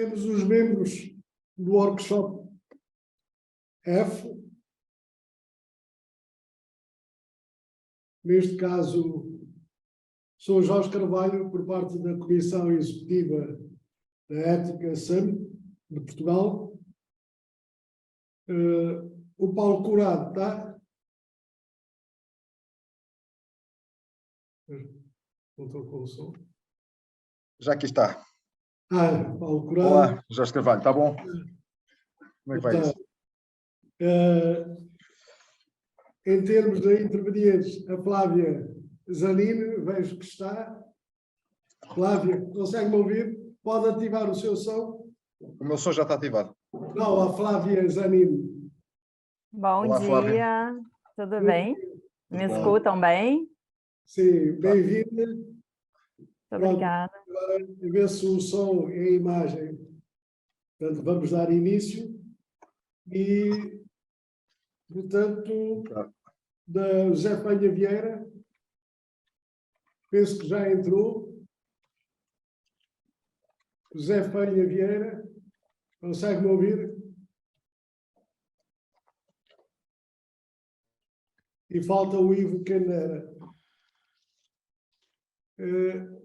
temos os membros do workshop F. Neste caso, sou Jorge Carvalho, por parte da Comissão Executiva da Ética SAM de Portugal. O Paulo Curado está? Não estou com o som. Já aqui está. Paulo Curado. Olá, Jorge Carvalho, está bom? Como é que vai isso? Em termos de intervenientes, a Flávia Zanini, vejo que está. Flávia, consegue-me ouvir? Pode ativar o seu som? O meu som já está ativado. Não, a Flávia Zanini. Bom Olá, dia, Flávia. tudo bem? Me escutam bem? Sim, bem-vinda. Muito obrigada. Agora, ver se o som e a imagem. Portanto, vamos dar início. E, portanto, da José Penha Vieira, penso que já entrou. José Penha Vieira, consegue-me ouvir? E falta o Ivo Candeira.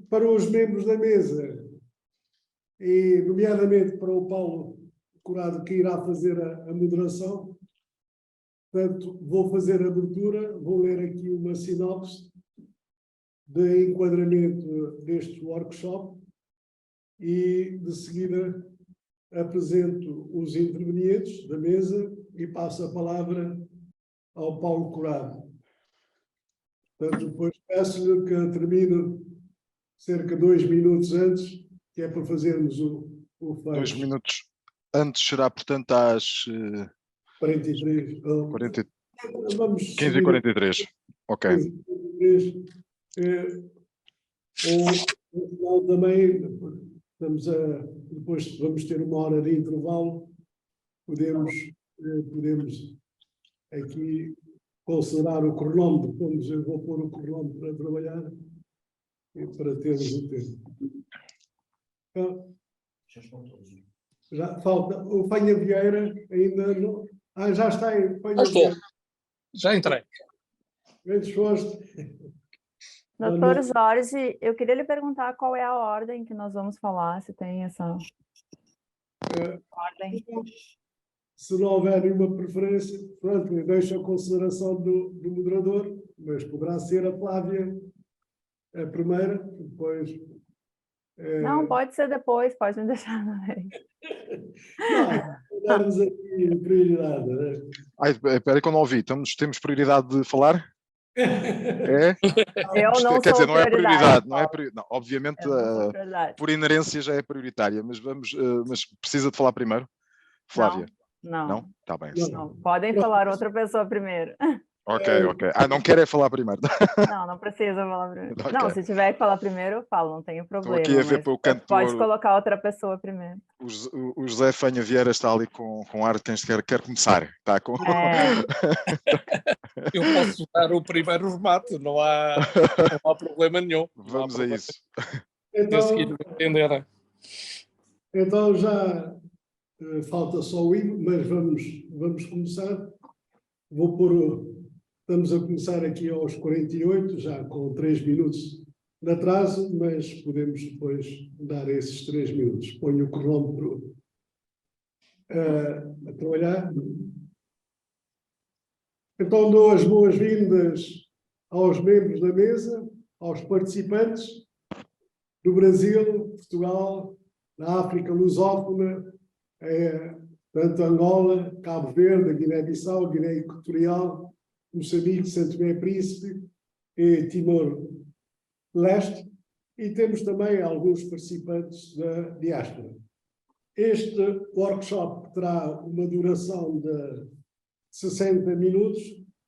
Para os membros da mesa, e nomeadamente para o Paulo Curado, que irá fazer a moderação, portanto, vou fazer a abertura, vou ler aqui uma sinopse de enquadramento deste workshop e, de seguida, apresento os intervenientes da mesa e passo a palavra ao Paulo Curado. Portanto, depois peço-lhe que termine cerca de 2 minutos antes, que é para fazermos o fecho. 2 minutos antes será, portanto, às 43. 40, Vamos 15h43. Ok. 15h43. Ou no final também, depois vamos ter 1 hora de intervalo, podemos aqui considerar o cronómetro, eu vou pôr o cronómetro para trabalhar e para termos o tempo. Então, já falta o Penha Vieira, ainda não. Já está aí, Penha Vieira. Já entrei. Bem disposto. Doutor Jorge, eu queria lhe perguntar qual é a ordem que nós vamos falar, se tem essa ordem. Se não houver nenhuma preferência, pronto, deixo a consideração do moderador, mas poderá ser a Flávia a primeira, depois... Não, pode ser depois, pode me deixar na vez. Não, darmos aqui prioridade. Né? Espera aí que eu não ouvi. Temos prioridade de falar? É? Eu não Quer dizer, sou não é prioridade. Não é não, obviamente, por inerência já é prioritária, mas precisa de falar primeiro? Flávia? Não. Está bem. Não. Podem falar outra pessoa primeiro. Ok. Não quer falar primeiro. Não precisa falar primeiro. Okay. Não, se tiver que falar primeiro, eu falo, não tenho problema. Estou aqui a ver para o canto. Pode colocar outra pessoa primeiro. O José Penha Vieira está ali com ar de quer começar. Está com... Eu posso dar o primeiro remate, não há problema nenhum. Vamos a isso. Então já falta só o Ivo, mas vamos começar. Estamos a começar aqui aos 48, já com 3 minutos de atraso, mas podemos depois dar esses 3 minutos. Ponho o cronómetro a trabalhar. Então dou as boas-vindas aos membros da mesa, aos participantes do Brasil, Portugal, da África lusófona, tanto Angola, Cabo Verde, Guiné-Bissau, Guiné Equatorial, Moçambique, Santo Tomé e Príncipe e Timor-Leste, e temos também alguns participantes da diáspora. Este workshop terá uma duração de 60 minutos,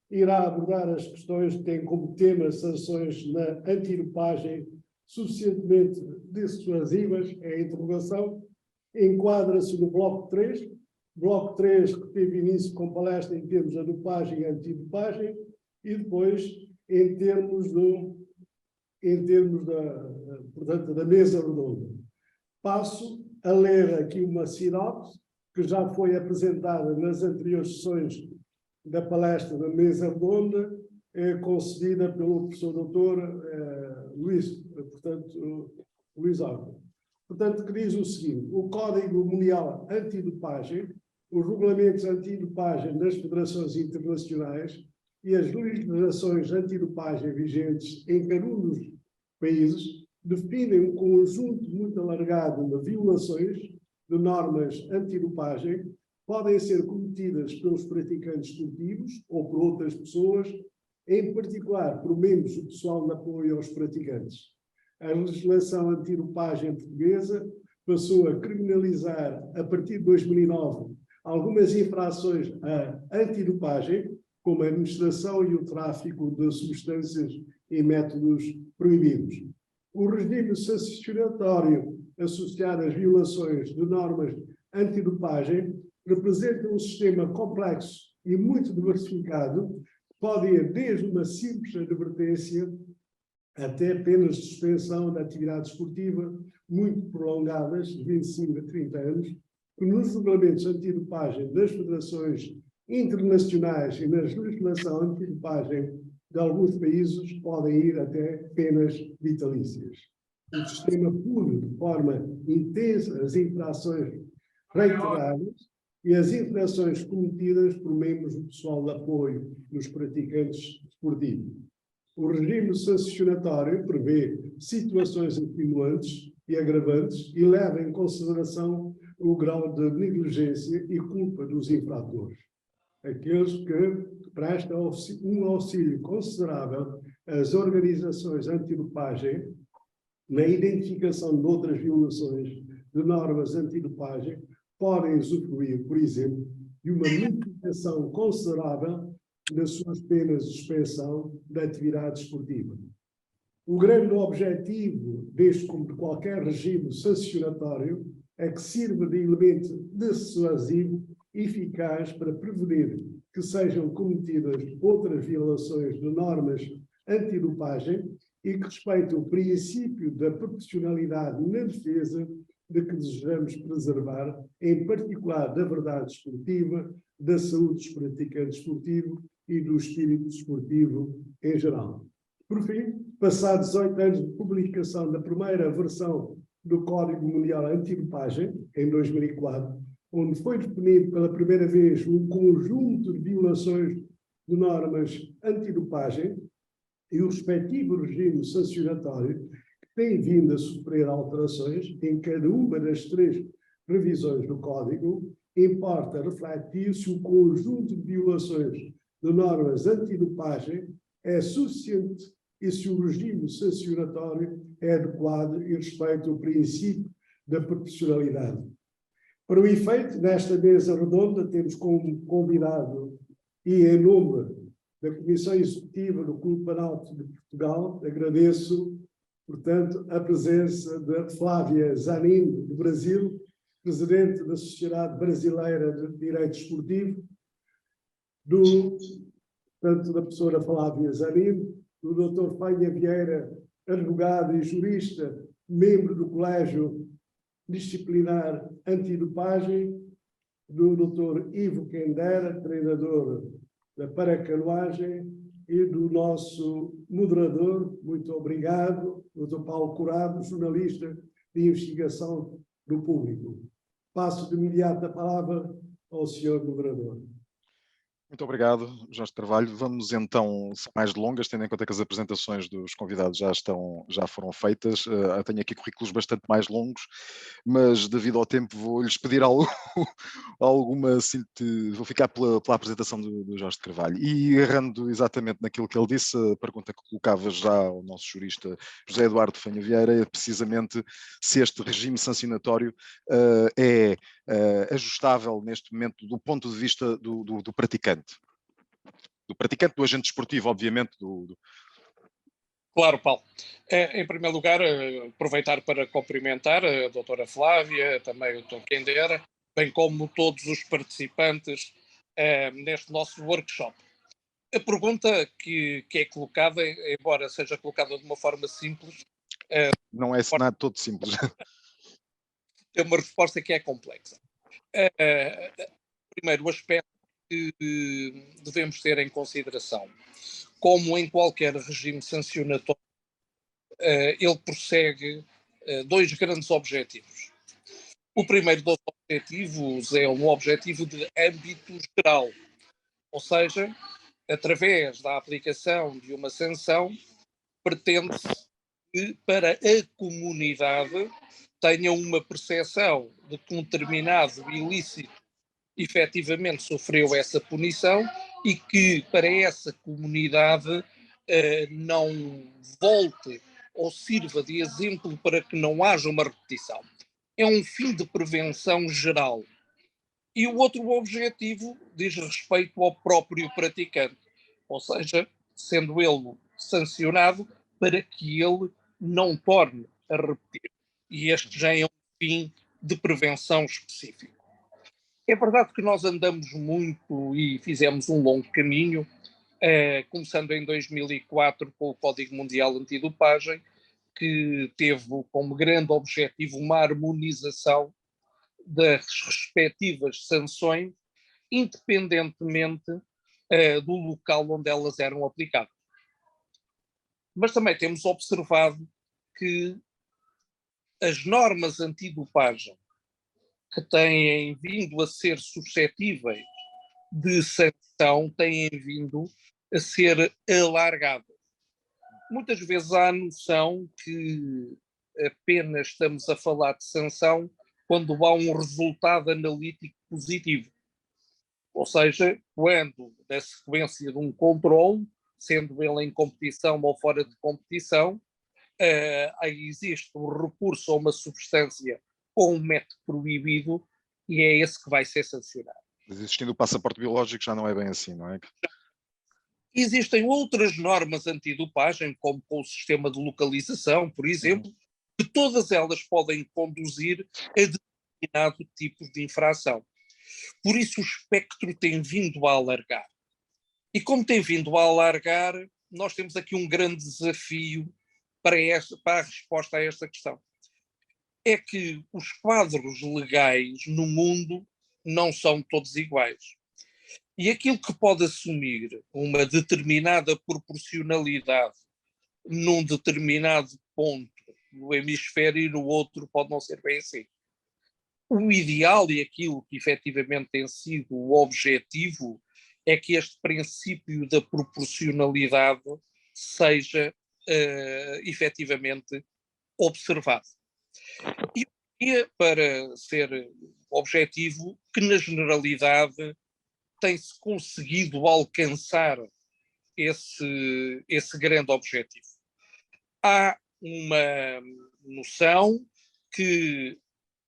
irá abordar as questões que têm como tema sanções na antidopagem suficientemente dissuasivas, é a interrogação, enquadra-se no bloco 3, bloco 3 que teve início com palestra em termos da dopagem e antidopagem, e depois em termos portanto, da mesa redonda. Passo a ler aqui uma sinopse que já foi apresentada nas anteriores sessões da palestra da mesa redonda, concedida pelo professor doutor Luís Horta. Portanto, que diz o seguinte: o Código Mundial Antidopagem, os regulamentos antidopagem das federações internacionais e as legislações antidopagem vigentes em cada um dos países definem um conjunto muito alargado de violações de normas antidopagem podem ser cometidas pelos praticantes esportivos ou por outras pessoas, em particular por membros do pessoal de apoio aos praticantes. A legislação antidopagem portuguesa passou a criminalizar, a partir de 2009, algumas infrações à antidopagem, como a administração e o tráfico de substâncias e métodos proibidos. O regime sancionatório associado às violações de normas antidopagem representa um sistema complexo e muito diversificado, pode ir desde uma simples advertência até penas de suspensão da atividade esportiva muito prolongadas, de 25 a 30 anos, que nos regulamentos antidopagem das federações internacionais e na legislação antidopagem de alguns países podem ir até penas vitalícias. O sistema pune de forma intensa as infrações reiteradas e as infrações cometidas por membros do pessoal de apoio dos praticantes esportivos. O regime sancionatório prevê situações atenuantes e agravantes e leva em consideração o grau de negligência e culpa dos infratores. Aqueles que prestam um auxílio considerável às organizações antidopagem na identificação de outras violações de normas antidopagem podem usufruir, por exemplo, de uma mitigação considerável das suas penas de suspensão da atividade esportiva. O grande objetivo deste, como de qualquer regime sancionatório, é que sirva de elemento dissuasivo eficaz para prevenir que sejam cometidas outras violações de normas antidopagem e que respeitem o princípio da proporcionalidade na defesa de que desejamos preservar, em particular da verdade esportiva, da saúde dos praticantes esportivos e do espírito esportivo em geral. Por fim, passados 18 anos de publicação da primeira versão do Código Mundial Antidopagem, em 2004, onde foi definido pela primeira vez um conjunto de violações de normas antidopagem e o respectivo regime sancionatório, que tem vindo a sofrer alterações em cada uma das 3 revisões do Código, importa refletir se o conjunto de violações de normas antidopagem é suficiente e se o regime sancionatório é adequado e respeita o princípio da proporcionalidade. Para o efeito, nesta mesa redonda, temos como convidado e em nome da Comissão Executiva do Clube Panalto de Portugal, agradeço, portanto, a presença de Flávia Zanin, do Brasil, presidente da Sociedade Brasileira de Direito Esportivo, tanto da professora Flávia Zanin, do Dr. Fanha Vieira, advogado e jurista, membro do Colégio Disciplinar Antidopagem, do Dr. Ivo Quendera, treinador da paracanoagem, e do nosso moderador, muito obrigado, Dr. Paulo Curado, jornalista de investigação do Público. Passo de imediato a palavra ao senhor moderador. Muito obrigado, Jorge Carvalho. Vamos então, sem mais delongas, tendo em conta que as apresentações dos convidados já foram feitas. Tenho aqui currículos bastante mais longos, mas devido ao tempo vou-lhes pedir alguma síntese. Vou ficar pela apresentação do Jorge Carvalho. E agarrando exatamente naquilo que ele disse, a pergunta que colocava já ao nosso jurista José Eduardo Fanha Vieira é precisamente se este regime sancionatório é ajustável neste momento do ponto de vista do praticante. Do praticante, do agente esportivo, obviamente. Claro, Paulo. Em primeiro lugar, aproveitar para cumprimentar a doutora Flávia, também o Dr. Quendera, bem como todos os participantes neste nosso workshop. A pergunta que é colocada, embora seja colocada de uma forma simples... Não é nada todo simples. É uma resposta que é complexa. Primeiro, o aspecto que devemos ter em consideração, como em qualquer regime sancionatório, ele prossegue dois grandes objetivos. O primeiro dos objetivos é um objetivo de âmbito geral, ou seja, através da aplicação de uma sanção, pretende-se que para a comunidade tenha uma percepção de que um determinado ilícito efetivamente sofreu essa punição e que para essa comunidade não volte ou sirva de exemplo para que não haja uma repetição. É um fim de prevenção geral. E o outro objetivo diz respeito ao próprio praticante, ou seja, sendo ele sancionado para que ele não torne a repetir. E este já é um fim de prevenção específico. É verdade que nós andamos muito e fizemos um longo caminho, começando em 2004 com o Código Mundial Antidopagem, que teve como grande objetivo uma harmonização das respectivas sanções, independentemente do local onde elas eram aplicadas. Mas também temos observado que as normas antidopagem que têm vindo a ser suscetíveis de sanção têm vindo a ser alargadas. Muitas vezes há a noção que apenas estamos a falar de sanção quando há um resultado analítico positivo. Ou seja, quando, na sequência de um controle, sendo ele em competição ou fora de competição, aí existe um recurso a uma substância com um método proibido e é esse que vai ser sancionado. Mas existindo o passaporte biológico já não é bem assim, não é? Existem outras normas antidopagem, como com o sistema de localização, por exemplo, que todas elas podem conduzir a determinado tipo de infração. Por isso o espectro tem vindo a alargar. E como tem vindo a alargar, nós temos aqui um grande desafio para a resposta a esta questão. É que os quadros legais no mundo não são todos iguais. E aquilo que pode assumir uma determinada proporcionalidade num determinado ponto no hemisfério e no outro pode não ser bem assim. O ideal e aquilo que efetivamente tem sido o objetivo é que este princípio da proporcionalidade seja efetivamente observado. E para ser objetivo, que na generalidade tem-se conseguido alcançar esse grande objetivo. Há uma noção que,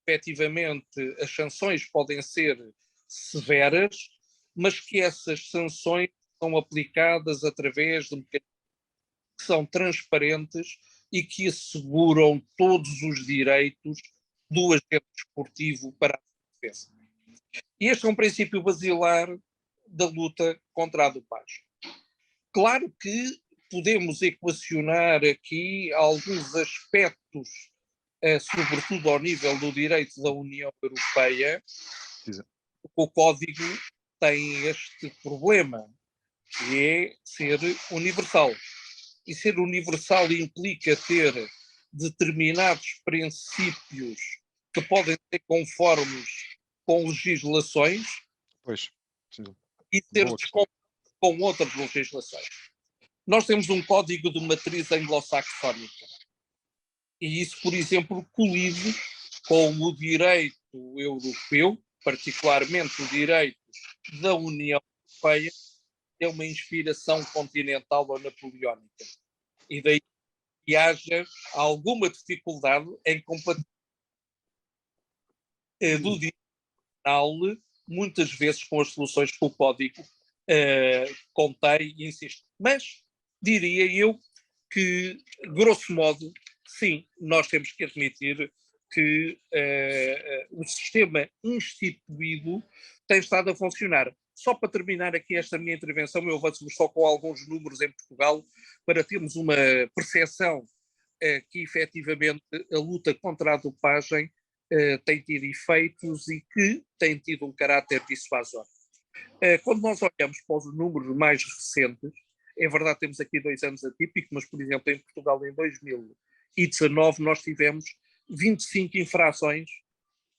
efetivamente, as sanções podem ser severas, mas que essas sanções são aplicadas através de mecanismos que são transparentes e que asseguram todos os direitos do agente desportivo para a defesa. E este é um princípio basilar da luta contra a dopagem. Claro que podemos equacionar aqui alguns aspectos, sobretudo ao nível do direito da União Europeia. O Código tem este problema, que é ser universal. E ser universal implica ter determinados princípios que podem ser conformes com legislações Pois, e ser desconformes com outras legislações. Nós temos um código de matriz anglo-saxónica e isso, por exemplo, colide com o direito europeu, particularmente o direito da União Europeia, que é uma inspiração continental ou napoleónica. E daí que haja alguma dificuldade em compatibilizar do direito penal, muitas vezes com as soluções que o Código contém e insiste. Mas diria eu que, grosso modo, sim, nós temos que admitir que o sistema instituído tem estado a funcionar. Só para terminar aqui esta minha intervenção, eu avanço só com alguns números em Portugal, para termos uma percepção que efetivamente a luta contra a dopagem tem tido efeitos e que tem tido um caráter dissuasor. Quando nós olhamos para os números mais recentes, é verdade, temos aqui 2 anos atípicos, mas, por exemplo, em Portugal, em 2019, nós tivemos 25 infrações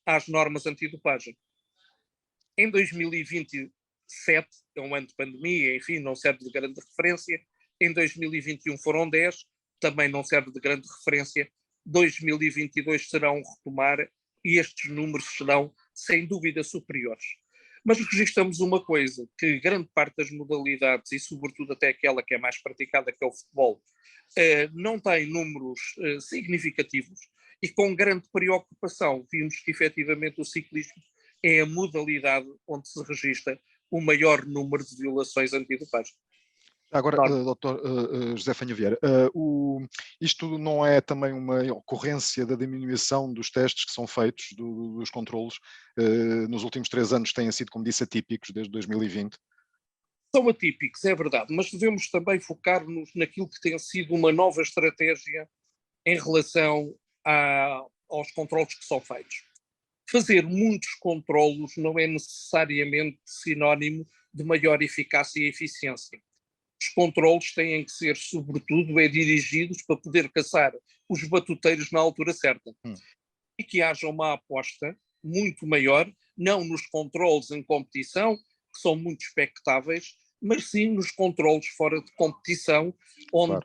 às normas antidopagem. Em 2027, é um ano de pandemia, enfim, não serve de grande referência. Em 2021 foram 10, também não serve de grande referência. 2022 serão retomar e estes números serão, sem dúvida, superiores. Mas registramos uma coisa, que grande parte das modalidades, e sobretudo até aquela que é mais praticada, que é o futebol, não tem números significativos, e com grande preocupação vimos que efetivamente o ciclismo é a modalidade onde se registra o maior número de violações antidopagem. Agora, Dr. José Fanha Vieira, isto não é também uma ocorrência da diminuição dos testes que são feitos, dos controlos, nos últimos 3 anos têm sido, como disse, atípicos, desde 2020? São atípicos, é verdade, mas devemos também focar-nos naquilo que tem sido uma nova estratégia em relação aos controlos que são feitos. Fazer muitos controlos não é necessariamente sinónimo de maior eficácia e eficiência. Os controlos têm que ser, sobretudo, dirigidos para poder caçar os batuteiros na altura certa. E que haja uma aposta muito maior, não nos controlos em competição, que são muito expectáveis, mas sim nos controlos fora de competição, onde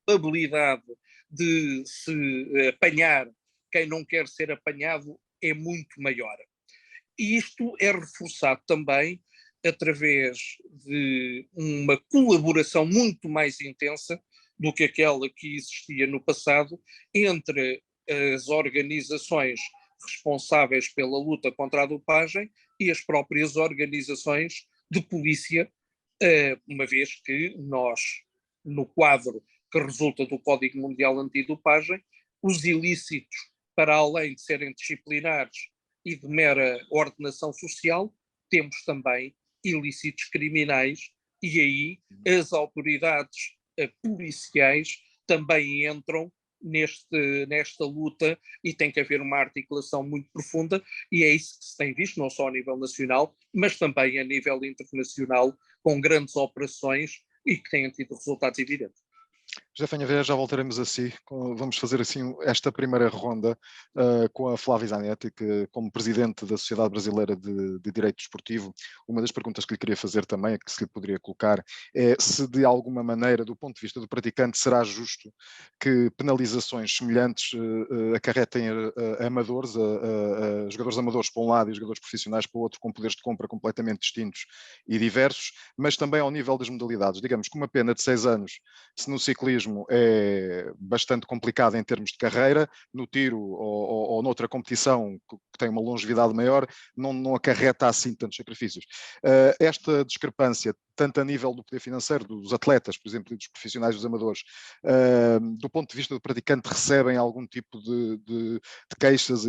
a habilidade de se apanhar quem não quer ser apanhado é muito maior. E isto é reforçado também através de uma colaboração muito mais intensa do que aquela que existia no passado entre as organizações responsáveis pela luta contra a dopagem e as próprias organizações de polícia, uma vez que nós, no quadro que resulta do Código Mundial Antidopagem, os ilícitos, para além de serem disciplinares e de mera ordenação social, temos também ilícitos criminais, e aí as autoridades policiais também entram nesta luta, e tem que haver uma articulação muito profunda, e é isso que se tem visto, não só a nível nacional, mas também a nível internacional, com grandes operações e que têm tido resultados evidentes. José Fanha Vieira, já voltaremos a si. Vamos fazer assim esta primeira ronda com a Flávia Zanetti, que como presidente da Sociedade Brasileira de Direito Desportivo, uma das perguntas que lhe queria fazer também, que se lhe poderia colocar, é se de alguma maneira, do ponto de vista do praticante, será justo que penalizações semelhantes acarretem a amadores, a jogadores amadores para um lado e jogadores profissionais para o outro, com poderes de compra completamente distintos e diversos, mas também ao nível das modalidades. Digamos que uma pena de 6 anos, se no ciclismo é bastante complicado em termos de carreira, no tiro ou noutra competição que tem uma longevidade maior, não acarreta assim tantos sacrifícios. Esta discrepância, tanto a nível do poder financeiro dos atletas, por exemplo, e dos profissionais, dos amadores, do ponto de vista do praticante, recebem algum tipo de queixas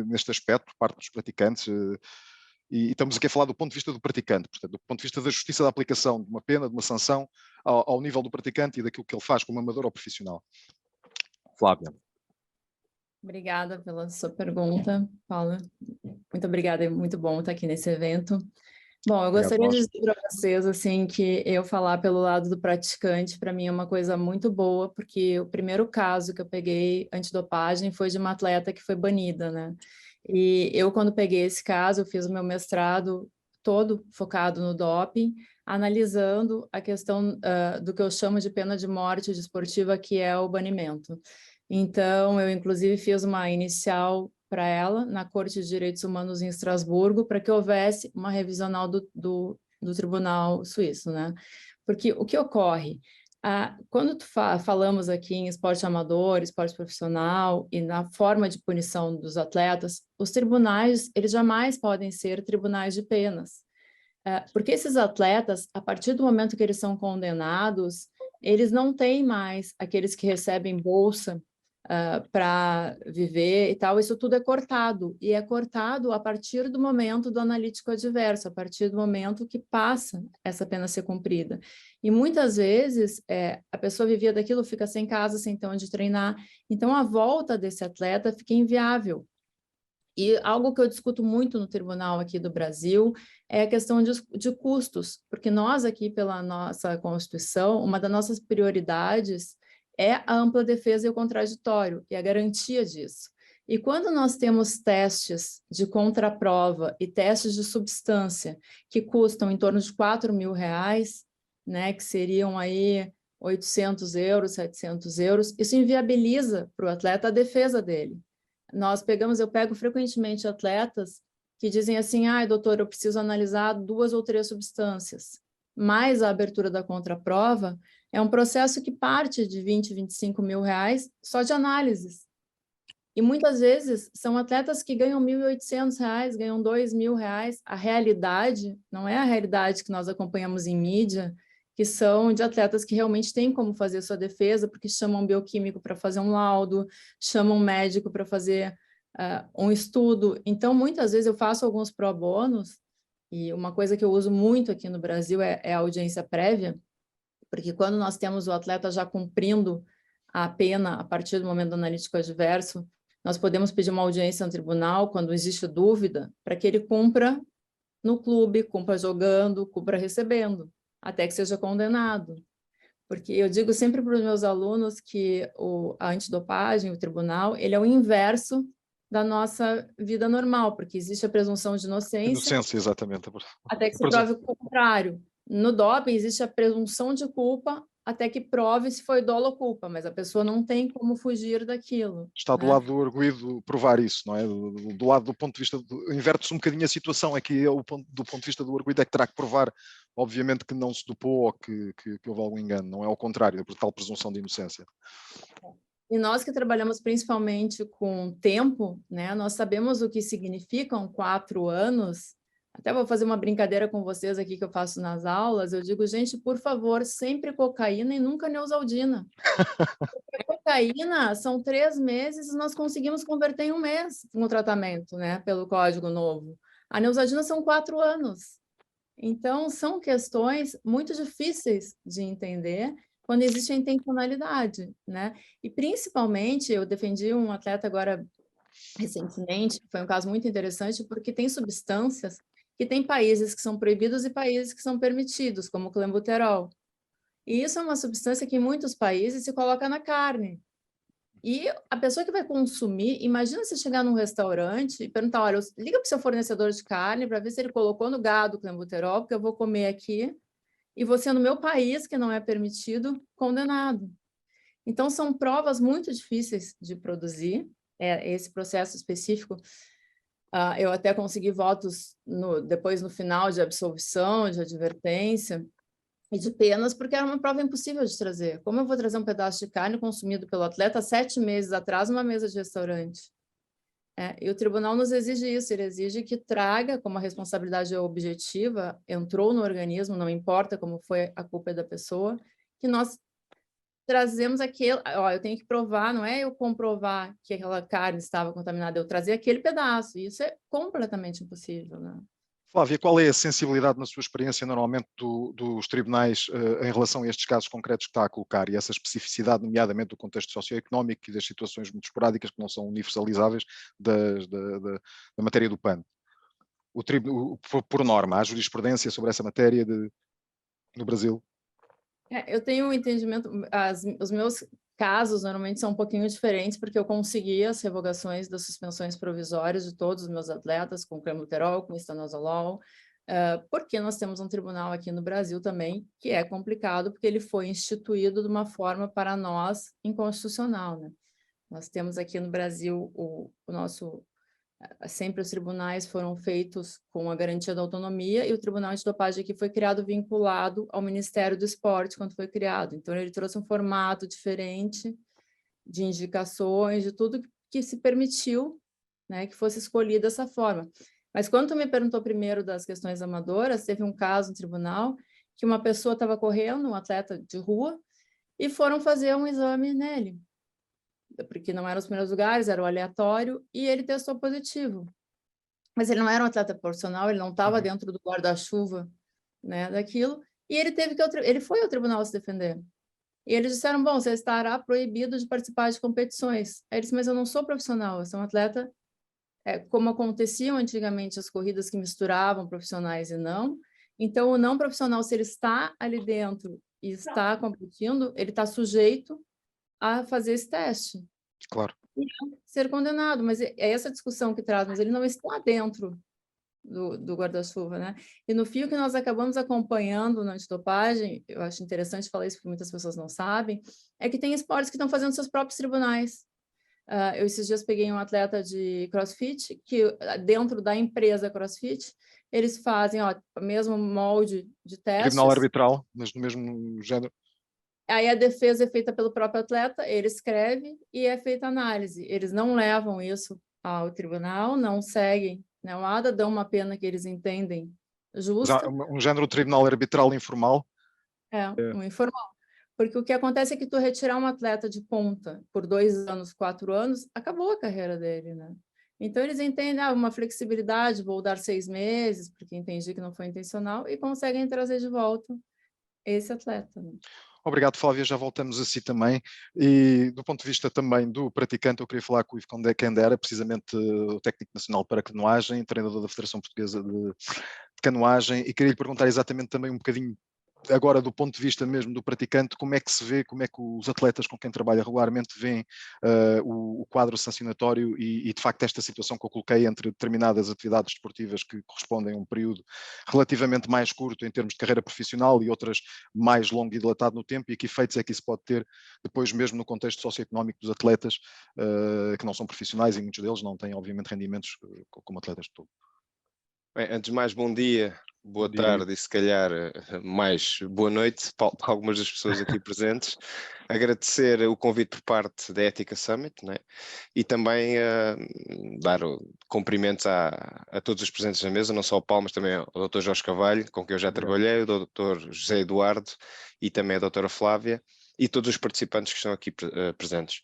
neste aspecto por parte dos praticantes? E estamos aqui a falar do ponto de vista do praticante, portanto, do ponto de vista da justiça da aplicação de uma pena, de uma sanção, ao nível do praticante e daquilo que ele faz como amador ou profissional. Flávia. Obrigada pela sua pergunta, Paula. Muito obrigada, é muito bom estar aqui nesse evento. Bom, eu gostaria de dizer para vocês assim, que eu falar pelo lado do praticante, para mim é uma coisa muito boa, porque o primeiro caso que eu peguei antidopagem foi de uma atleta que foi banida, né? E eu, quando peguei esse caso, eu fiz o meu mestrado todo focado no doping, analisando a questão do que eu chamo de pena de morte desportiva, que é o banimento. Então, eu inclusive fiz uma inicial para ela na Corte de Direitos Humanos em Estrasburgo, para que houvesse uma revisional do Tribunal Suíço, né? Porque o que ocorre? Quando falamos aqui em esporte amador, esporte profissional e na forma de punição dos atletas, os tribunais, eles jamais podem ser tribunais de penas. Porque esses atletas, a partir do momento que eles são condenados, eles não têm mais aqueles que recebem bolsa para viver e tal, isso tudo é cortado, e é cortado a partir do momento do analítico adverso, a partir do momento que passa essa pena a ser cumprida. E muitas vezes a pessoa vivia daquilo, fica sem casa, sem ter onde treinar, então a volta desse atleta fica inviável. E algo que eu discuto muito no tribunal aqui do Brasil é a questão de custos, porque nós aqui, pela nossa Constituição, uma das nossas prioridades é a ampla defesa e o contraditório, e a garantia disso. E quando nós temos testes de contraprova e testes de substância que custam em torno de R$ 4.000, né, que seriam aí 800 euros, 700 euros, isso inviabiliza para o atleta a defesa dele. Eu pego frequentemente atletas que dizem assim, doutor, eu preciso analisar 2 ou 3 substâncias, mas a abertura da contraprova é um processo que parte de 20, 25 mil reais só de análises. E muitas vezes são atletas que ganham R$ 1.800, ganham R$ 2.000. A realidade não é a realidade que nós acompanhamos em mídia, que são de atletas que realmente têm como fazer sua defesa, porque chamam um bioquímico para fazer um laudo, chamam um médico para fazer um estudo. Então, muitas vezes eu faço alguns pro bonos, e uma coisa que eu uso muito aqui no Brasil é a audiência prévia, porque quando nós temos o atleta já cumprindo a pena a partir do momento do analítico adverso, nós podemos pedir uma audiência no tribunal quando existe dúvida, para que ele cumpra no clube, cumpra jogando, cumpra recebendo, até que seja condenado. Porque eu digo sempre para os meus alunos que a antidopagem, o tribunal, ele é o inverso da nossa vida normal, porque existe a presunção de inocência. Inocência, exatamente. Até que se prove o contrário. No doping existe a presunção de culpa até que prove se foi dolo ou culpa, mas a pessoa não tem como fugir daquilo. Está do lado do arguido provar isso, não é? Do lado do ponto de vista, inverte-se um bocadinho a situação, é que do ponto de vista do arguido é que terá que provar, obviamente, que não se dopou ou que houve algum engano, não é ao contrário, por tal presunção de inocência. E nós que trabalhamos principalmente com tempo, né, nós sabemos o que significam 4 anos. Até vou fazer uma brincadeira com vocês aqui que eu faço nas aulas. Eu digo, gente, por favor, sempre cocaína e nunca neosaldina. Porque cocaína são 3 meses e nós conseguimos converter em 1 mês com o tratamento, né, pelo Código Novo. A neosaldina são 4 anos. Então, são questões muito difíceis de entender quando existe a intencionalidade, né? E, principalmente, eu defendi um atleta agora recentemente, foi um caso muito interessante, porque tem substâncias que tem países que são proibidos e países que são permitidos, como o clenbuterol. E isso é uma substância que em muitos países se coloca na carne. E a pessoa que vai consumir, imagina você chegar num restaurante e perguntar, olha, liga para o seu fornecedor de carne para ver se ele colocou no gado o clenbuterol, porque eu vou comer aqui, e você no meu país, que não é permitido, condenado. Então, são provas muito difíceis de produzir, esse processo específico. Eu até consegui votos depois no final de absolvição, de advertência e de penas, porque era uma prova impossível de trazer. Como eu vou trazer um pedaço de carne consumido pelo atleta 7 meses atrás numa mesa de restaurante? E o tribunal nos exige isso, ele exige que traga, como a responsabilidade é objetiva, entrou no organismo, não importa como foi a culpa da pessoa, que nós trazemos aquele, eu tenho que provar, não é eu comprovar que aquela carne estava contaminada, eu trazer aquele pedaço, e isso é completamente impossível, né? Flávia, qual é a sensibilidade na sua experiência normalmente dos tribunais em relação a estes casos concretos que está a colocar e essa especificidade, nomeadamente do contexto socioeconómico e das situações muito esporádicas que não são universalizáveis da matéria do PAN? Por norma, há jurisprudência sobre essa matéria no Brasil? Eu tenho um entendimento, os meus casos normalmente são um pouquinho diferentes, porque eu consegui as revogações das suspensões provisórias de todos os meus atletas, com clenbuterol, com estanozolol, porque nós temos um tribunal aqui no Brasil também, que é complicado, porque ele foi instituído de uma forma, para nós, inconstitucional, né? Nós temos aqui no Brasil sempre os tribunais foram feitos com a garantia da autonomia, e o Tribunal Antidopagem aqui foi criado vinculado ao Ministério do Esporte quando foi criado. Então, ele trouxe um formato diferente de indicações, de tudo que se permitiu, né, que fosse escolhido dessa forma. Mas quando tu me perguntou primeiro das questões amadoras, teve um caso no tribunal que uma pessoa estava correndo, um atleta de rua, e foram fazer um exame nele, porque não eram os primeiros lugares, era o aleatório, e ele testou positivo. Mas ele não era um atleta profissional, ele não estava dentro do guarda-chuva, né, daquilo, e ele foi ao tribunal se defender. E eles disseram, bom, você estará proibido de participar de competições. Aí ele disse, mas eu não sou profissional, eu sou um atleta como aconteciam antigamente as corridas que misturavam profissionais e não. Então, o não profissional, se ele está ali dentro e está competindo, ele está sujeito a fazer esse teste. Claro. E ser condenado, mas é essa discussão que traz, mas ele não está dentro do guarda-chuva, né? E no fio que nós acabamos acompanhando na antidopagem, eu acho interessante falar isso porque muitas pessoas não sabem, é que tem esportes que estão fazendo seus próprios tribunais. Eu esses dias peguei um atleta de CrossFit, que dentro da empresa CrossFit, eles fazem o mesmo molde de testes. Tribunal arbitral, mas no mesmo género. Aí a defesa é feita pelo próprio atleta, ele escreve e é feita análise. Eles não levam isso ao tribunal, não seguem nada, dão uma pena que eles entendem justa. Um género de tribunal arbitral informal. Um informal. Porque o que acontece é que tu retirar um atleta de ponta por 2 anos, 4 anos, acabou a carreira dele, né? Então eles entendem uma flexibilidade, vou dar 6 meses, porque entendi que não foi intencional, e conseguem trazer de volta esse atleta, né? Obrigado, Flávia, já voltamos a si também. E do ponto de vista também do praticante, eu queria falar com o Ivo Quendera, precisamente o técnico nacional para canoagem, treinador da Federação Portuguesa de Canoagem, e queria lhe perguntar exatamente também um bocadinho, agora do ponto de vista mesmo do praticante, como é que se vê, como é que os atletas com quem trabalha regularmente veem o quadro sancionatório e de facto esta situação que eu coloquei entre determinadas atividades desportivas que correspondem a um período relativamente mais curto em termos de carreira profissional e outras mais longo e dilatado no tempo, e que efeitos é que isso pode ter depois mesmo no contexto socioeconómico dos atletas que não são profissionais, e muitos deles não têm obviamente rendimentos como atletas de todo. Bem, antes de mais, bom dia, boa tarde e se calhar mais boa noite para algumas das pessoas aqui presentes. Agradecer o convite por parte da Ética Summit, né? E também dar cumprimentos a todos os presentes na mesa, não só ao Paulo, mas também ao Dr. Jorge Carvalho, com quem eu já trabalhei, o Dr. José Eduardo e também a Dra. Flávia e todos os participantes que estão aqui presentes.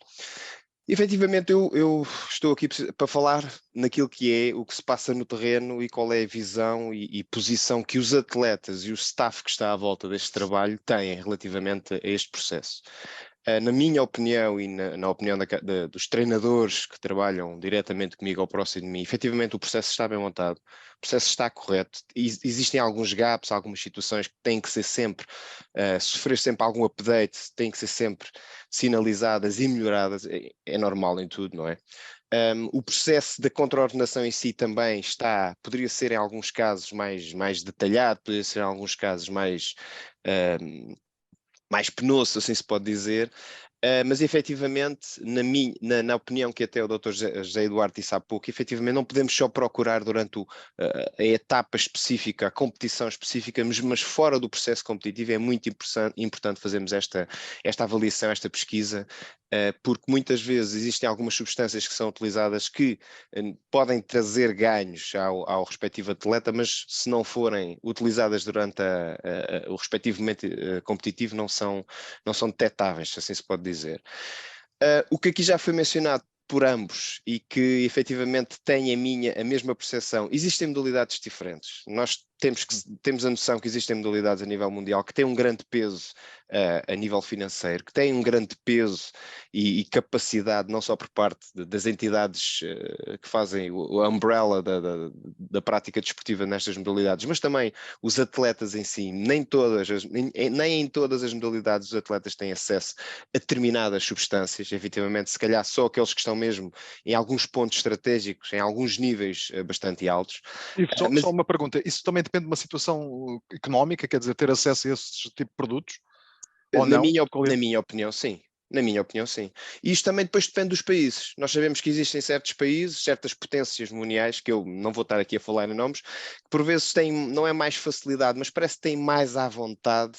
Efetivamente, eu estou aqui para falar naquilo que é o que se passa no terreno e qual é a visão e posição que os atletas e o staff que está à volta deste trabalho têm relativamente a este processo. Na minha opinião e na opinião dos treinadores que trabalham diretamente comigo ou próximo de mim, efetivamente o processo está bem montado, o processo está correto. Existem alguns gaps, algumas situações que têm que ser sempre, sofrer sempre algum update, têm que ser sempre sinalizadas e melhoradas, é normal em tudo, não é? O processo da contraordenação em si também poderia ser em alguns casos mais detalhado, poderia ser em alguns casos mais penoso, assim se pode dizer, mas efetivamente, na opinião que até o Dr. José Eduardo disse há pouco, efetivamente não podemos só procurar durante a etapa específica, a competição específica, mas fora do processo competitivo é muito importante fazermos esta avaliação, esta pesquisa, porque muitas vezes existem algumas substâncias que são utilizadas que podem trazer ganhos ao respectivo atleta, mas se não forem utilizadas durante o respectivo momento competitivo não são detectáveis, assim se pode dizer. O que aqui já foi mencionado por ambos e que efetivamente tem a mesma percepção, existem modalidades diferentes. Nós temos a noção que existem modalidades a nível mundial que têm um grande peso a nível financeiro, que têm um grande peso e capacidade, não só por parte das entidades que fazem a umbrella da prática desportiva nestas modalidades, mas também os atletas em si. Nem em todas as modalidades os atletas têm acesso a determinadas substâncias, efetivamente, se calhar só aqueles que estão mesmo em alguns pontos estratégicos, em alguns níveis bastante altos. E só uma pergunta, isso também depende de uma situação económica, quer dizer, ter acesso a esse tipo de produtos? Ou na não? minha opinião, sim. Na minha opinião, sim. E isto também depois depende dos países. Nós sabemos que existem certos países, certas potências mundiais, que eu não vou estar aqui a falar em nomes, que por vezes têm, não é mais facilidade, mas parece que têm mais à vontade,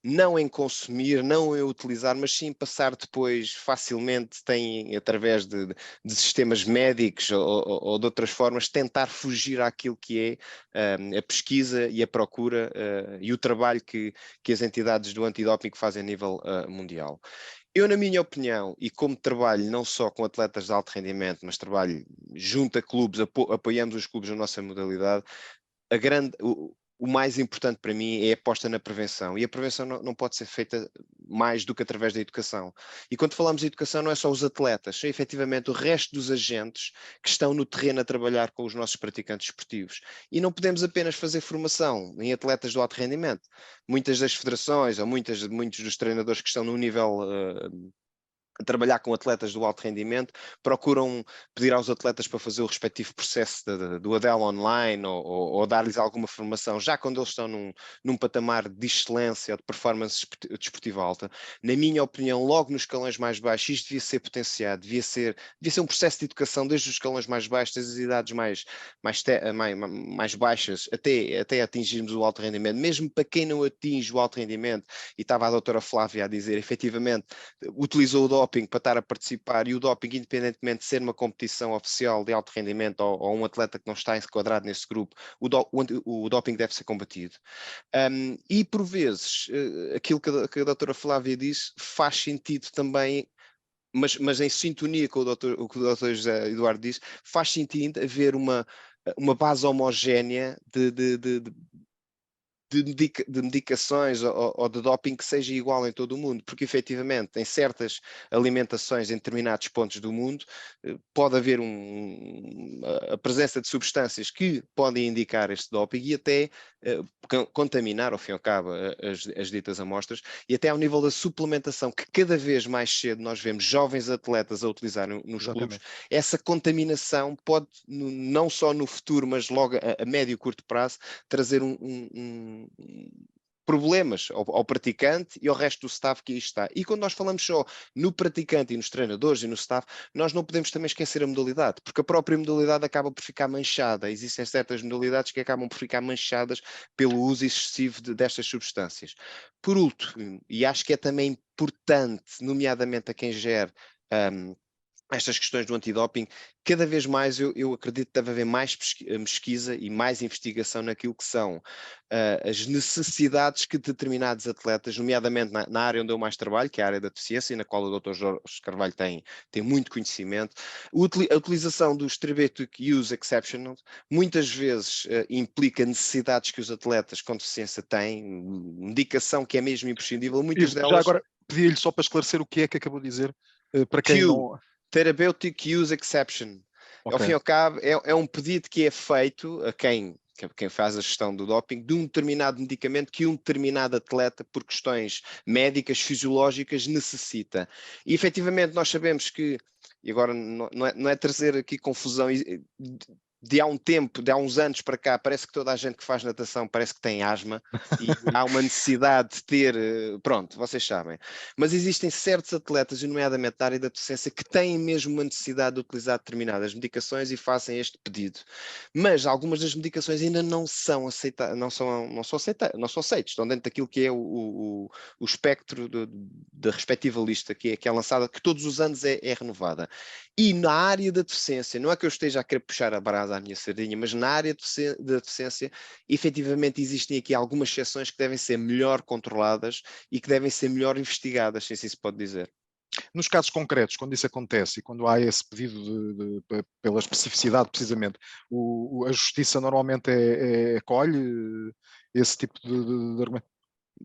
não em consumir, não em utilizar, mas sim passar depois facilmente, têm através de sistemas médicos ou de outras formas, tentar fugir àquilo que é a pesquisa e a procura e o trabalho que as entidades do antidoping fazem a nível mundial. Eu, na minha opinião, e como trabalho não só com atletas de alto rendimento, mas trabalho junto a clubes, apoiamos os clubes na nossa modalidade, o mais importante para mim é a aposta na prevenção. E a prevenção não pode ser feita mais do que através da educação. E quando falamos de educação não é só os atletas, são efetivamente o resto dos agentes que estão no terreno a trabalhar com os nossos praticantes esportivos. E não podemos apenas fazer formação em atletas do alto rendimento. Muitas das federações ou muitos dos treinadores que estão no nível a trabalhar com atletas do alto rendimento, procuram pedir aos atletas para fazer o respectivo processo do ADEL online ou dar-lhes alguma formação, já quando eles estão num patamar de excelência ou de performance desportiva alta. Na minha opinião, logo nos escalões mais baixos, isto devia ser potenciado, devia ser um processo de educação desde os escalões mais baixos, desde as idades mais baixas, até atingirmos o alto rendimento. Mesmo para quem não atinge o alto rendimento, e estava a doutora Flávia a dizer, efetivamente, utilizou o doping para estar a participar, e o doping, independentemente de ser uma competição oficial de alto rendimento ou um atleta que não está enquadrado nesse grupo, o doping deve ser combatido. E por vezes, aquilo que a doutora Flávia disse faz sentido também, mas em sintonia com o que o doutor José Eduardo disse, faz sentido haver uma base homogénea de medicações ou de doping que seja igual em todo o mundo, porque efetivamente em certas alimentações em determinados pontos do mundo pode haver a presença de substâncias que podem indicar este doping e até contaminar, ao fim e ao cabo, as ditas amostras, e até ao nível da suplementação, que cada vez mais cedo nós vemos jovens atletas a utilizar nos clubes, essa contaminação pode, não só no futuro, mas logo a médio e curto prazo, trazer problemas ao praticante e ao resto do staff que aí está. E quando nós falamos só no praticante e nos treinadores e no staff, nós não podemos também esquecer a modalidade, porque a própria modalidade acaba por ficar manchada. Existem certas modalidades que acabam por ficar manchadas pelo uso excessivo destas substâncias. Por último, e acho que é também importante, nomeadamente a quem gere estas questões do antidoping, cada vez mais eu acredito que deve haver mais pesquisa e mais investigação naquilo que são as necessidades que determinados atletas, nomeadamente na área onde eu mais trabalho, que é a área da deficiência, e na qual o Dr. Jorge Carvalho tem muito conhecimento, a utilização dos Therapeutic Use Exceptional muitas vezes implica necessidades que os atletas com deficiência têm, medicação que é mesmo imprescindível, muitas delas... Já agora, pedi-lhe só para esclarecer o que é que acabou de dizer, para quem não... Therapeutic Use Exception. Ao fim e ao cabo, é um pedido que é feito a quem faz a gestão do doping de um determinado medicamento que um determinado atleta, por questões médicas, fisiológicas, necessita. E efetivamente nós sabemos que, e agora não é trazer aqui confusão, de há um tempo, de há uns anos para cá, parece que toda a gente que faz natação parece que tem asma e há uma necessidade de ter, pronto, vocês sabem. Mas existem certos atletas, nomeadamente da área da deficiência, que têm mesmo uma necessidade de utilizar determinadas medicações e fazem este pedido. Mas algumas das medicações ainda não são aceitas, não são aceitas, estão dentro daquilo que é o espectro da respectiva lista que é lançada, que todos os anos é renovada. E na área da deficiência, não é que eu esteja a querer puxar a brasa à minha sardinha, mas na área da deficiência, efetivamente existem aqui algumas exceções que devem ser melhor controladas e que devem ser melhor investigadas, se assim se pode dizer. Nos casos concretos, quando isso acontece e quando há esse pedido pela especificidade, precisamente, a Justiça normalmente acolhe esse tipo de argumento?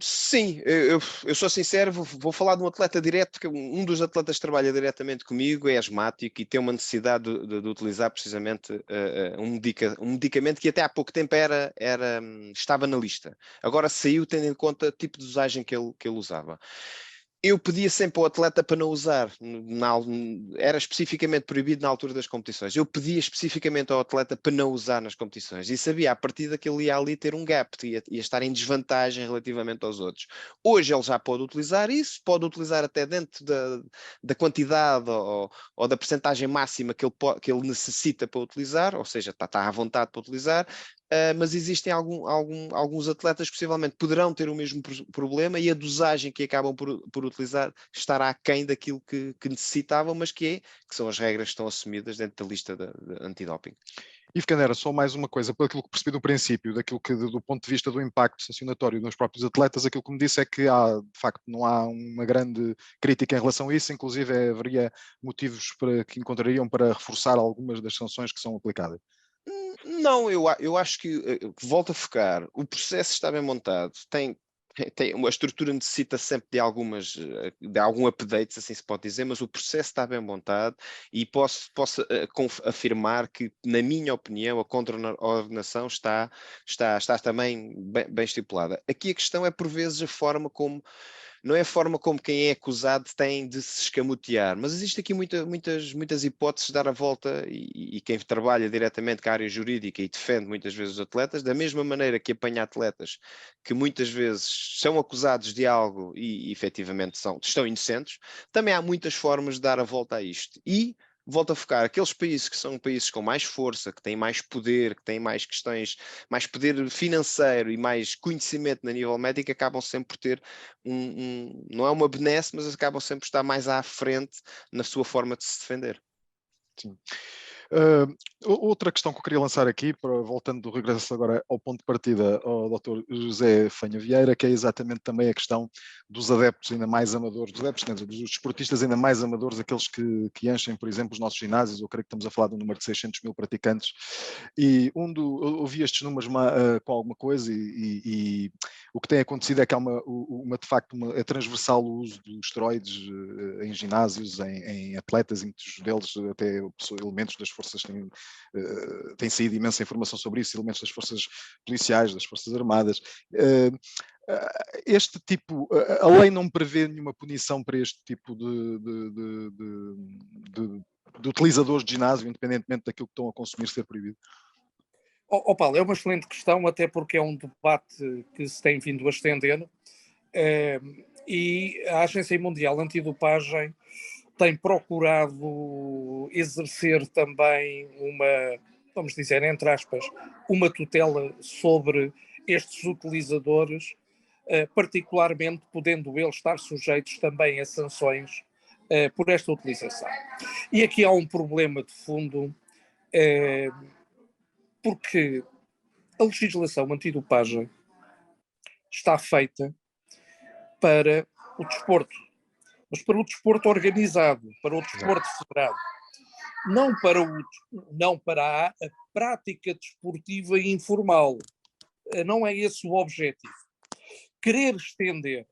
Sim, eu sou sincero, vou falar de um atleta direto, que um dos atletas que trabalha diretamente comigo é asmático e tem uma necessidade de utilizar precisamente um medicamento que até há pouco tempo estava na lista. Agora saiu tendo em conta o tipo de dosagem que ele usava. Eu pedia sempre ao atleta para não usar, era especificamente proibido na altura das competições. Eu pedia especificamente ao atleta para não usar nas competições e sabia a partir daquele ele ia ali ter um gap, ia estar em desvantagem relativamente aos outros. Hoje ele já pode utilizar isso, pode utilizar até dentro da quantidade ou da percentagem máxima que ele necessita para utilizar, ou seja, está à vontade para utilizar. Mas existem alguns atletas que possivelmente poderão ter o mesmo problema e a dosagem que acabam por utilizar estará aquém daquilo que necessitavam, mas que são as regras que estão assumidas dentro da lista de antidoping. Ivo Candeira, só mais uma coisa, pelo que percebi do princípio, daquilo que do ponto de vista do impacto sancionatório nos próprios atletas, aquilo que me disse é que de facto não há uma grande crítica em relação a isso, inclusive haveria motivos que encontrariam para reforçar algumas das sanções que são aplicadas. Não, eu acho que volto a focar, o processo está bem montado, tem a estrutura necessita sempre de algum update, se assim se pode dizer, mas o processo está bem montado e posso afirmar que, na minha opinião, a contraordenação está também bem estipulada. Aqui a questão é, por vezes, não é a forma como quem é acusado tem de se escamotear, mas existe aqui muitas hipóteses de dar a volta e quem trabalha diretamente com a área jurídica e defende muitas vezes os atletas, da mesma maneira que apanha atletas que muitas vezes são acusados de algo e efetivamente estão inocentes, também há muitas formas de dar a volta a isto. E volto a focar, aqueles países que são países com mais força, que têm mais poder, que têm mais questões, mais poder financeiro e mais conhecimento na nível médico, acabam sempre por ter não é uma benesse, mas acabam sempre por estar mais à frente na sua forma de se defender. Sim. Outra questão que eu queria lançar aqui, voltando do regresso agora ao ponto de partida ao Dr. José Fanha Vieira, que é exatamente também a questão dos adeptos ainda mais amadores, dos desportistas ainda mais amadores, aqueles que enchem, por exemplo, os nossos ginásios. Eu creio que estamos a falar de um número de 600 mil praticantes, e eu ouvi estes números com alguma coisa, e o que tem acontecido é que há de facto é transversal o uso dos esteroides em ginásios, em atletas, e muitos deles até elementos das forças tem saído imensa informação sobre isso, elementos das forças policiais, das forças armadas. Este tipo, a lei não prevê nenhuma punição para este tipo de utilizadores de ginásio, independentemente daquilo que estão a consumir ser proibido? Paulo, é uma excelente questão, até porque é um debate que se tem vindo a estender, e a Agência Mundial Antidopagem tem procurado exercer também vamos dizer, entre aspas, uma tutela sobre estes utilizadores, particularmente podendo eles estar sujeitos também a sanções por esta utilização. E aqui há um problema de fundo, porque a legislação antidopagem está feita para o desporto, mas para o desporto organizado, para o desporto federado, não para a prática desportiva informal. Não é esse o objetivo. Querer estender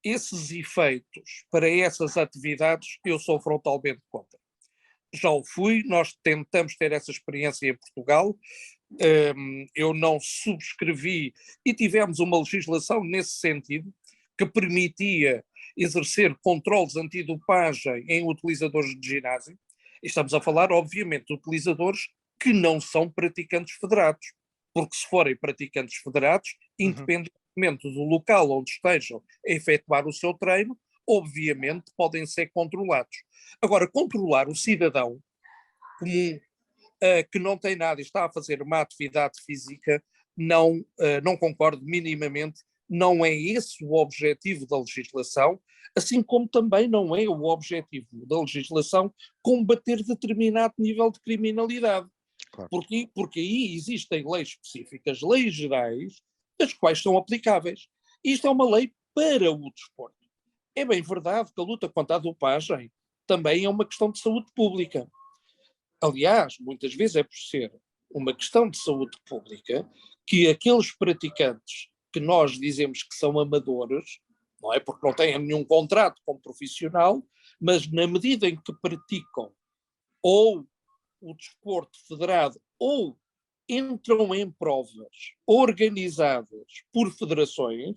esses efeitos para essas atividades, eu sou frontalmente contra. Já o fui, nós tentamos ter essa experiência em Portugal, eu não subscrevi e tivemos uma legislação nesse sentido que permitia exercer controles antidopagem em utilizadores de ginásio. E estamos a falar, obviamente, de utilizadores que não são praticantes federados, porque se forem praticantes federados, independentemente do local onde estejam a efetuar o seu treino, obviamente podem ser controlados. Agora, controlar o cidadão comum que não tem nada e está a fazer uma atividade física, não concordo minimamente, não é esse o objetivo da legislação, assim como também não é o objetivo da legislação combater determinado nível de criminalidade. Claro. Porque aí existem leis específicas, leis gerais, as quais são aplicáveis. Isto é uma lei para o desporto. É bem verdade que a luta contra a dopagem também é uma questão de saúde pública. Aliás, muitas vezes é por ser uma questão de saúde pública que aqueles praticantes que nós dizemos que são amadores, não é porque não têm nenhum contrato como profissional, mas na medida em que praticam ou o desporto federado ou entram em provas organizadas por federações,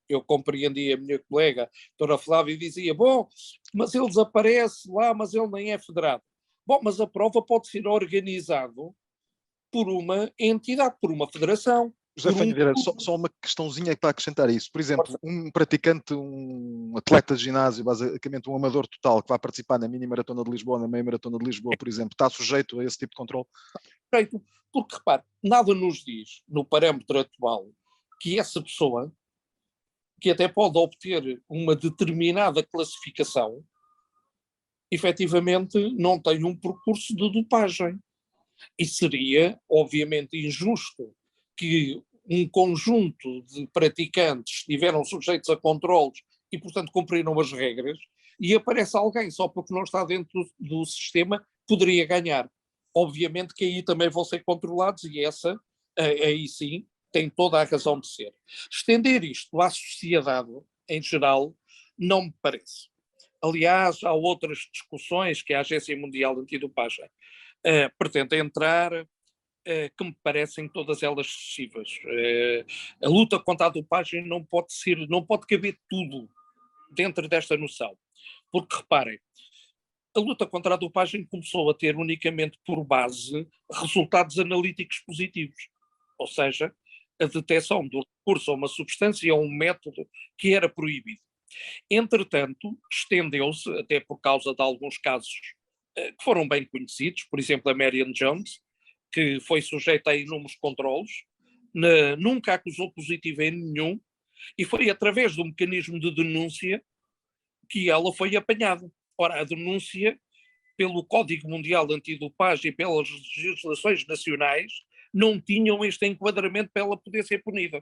eu compreendi a minha colega, a doutora Flávia, e dizia, bom, mas ele desaparece lá, mas ele nem é federado. Bom, mas a prova pode ser organizada por uma entidade, por uma federação. José Fanha Vieira, só uma questãozinha para acrescentar isso. Por exemplo, um praticante, um atleta de ginásio, basicamente um amador total, que vai participar na mini maratona de Lisboa, na meia maratona de Lisboa, por exemplo, está sujeito a esse tipo de controle? Sujeito, porque, repare, nada nos diz, no parâmetro atual, que essa pessoa, que até pode obter uma determinada classificação, efetivamente não tem um percurso de dopagem. E seria, obviamente, injusto que um conjunto de praticantes estiveram sujeitos a controles e, portanto, cumpriram as regras, e aparece alguém só porque não está dentro do sistema, poderia ganhar. Obviamente que aí também vão ser controlados, e essa, aí sim, tem toda a razão de ser. Estender isto à sociedade em geral não me parece. Aliás, há outras discussões que a Agência Mundial Antidopagem pretende entrar, que me parecem todas elas excessivas. A luta contra a dopagem não pode caber tudo dentro desta noção. Porque, reparem, a luta contra a dopagem começou a ter unicamente por base resultados analíticos positivos. Ou seja, a detecção do recurso a uma substância ou um método que era proibido. Entretanto, estendeu-se, até por causa de alguns casos que foram bem conhecidos, por exemplo, a Marion Jones, que foi sujeita a inúmeros controlos, nunca acusou positivo em nenhum, e foi através do mecanismo de denúncia que ela foi apanhada. Ora, a denúncia, pelo Código Mundial Antidopagem e pelas legislações nacionais, não tinham este enquadramento para ela poder ser punida.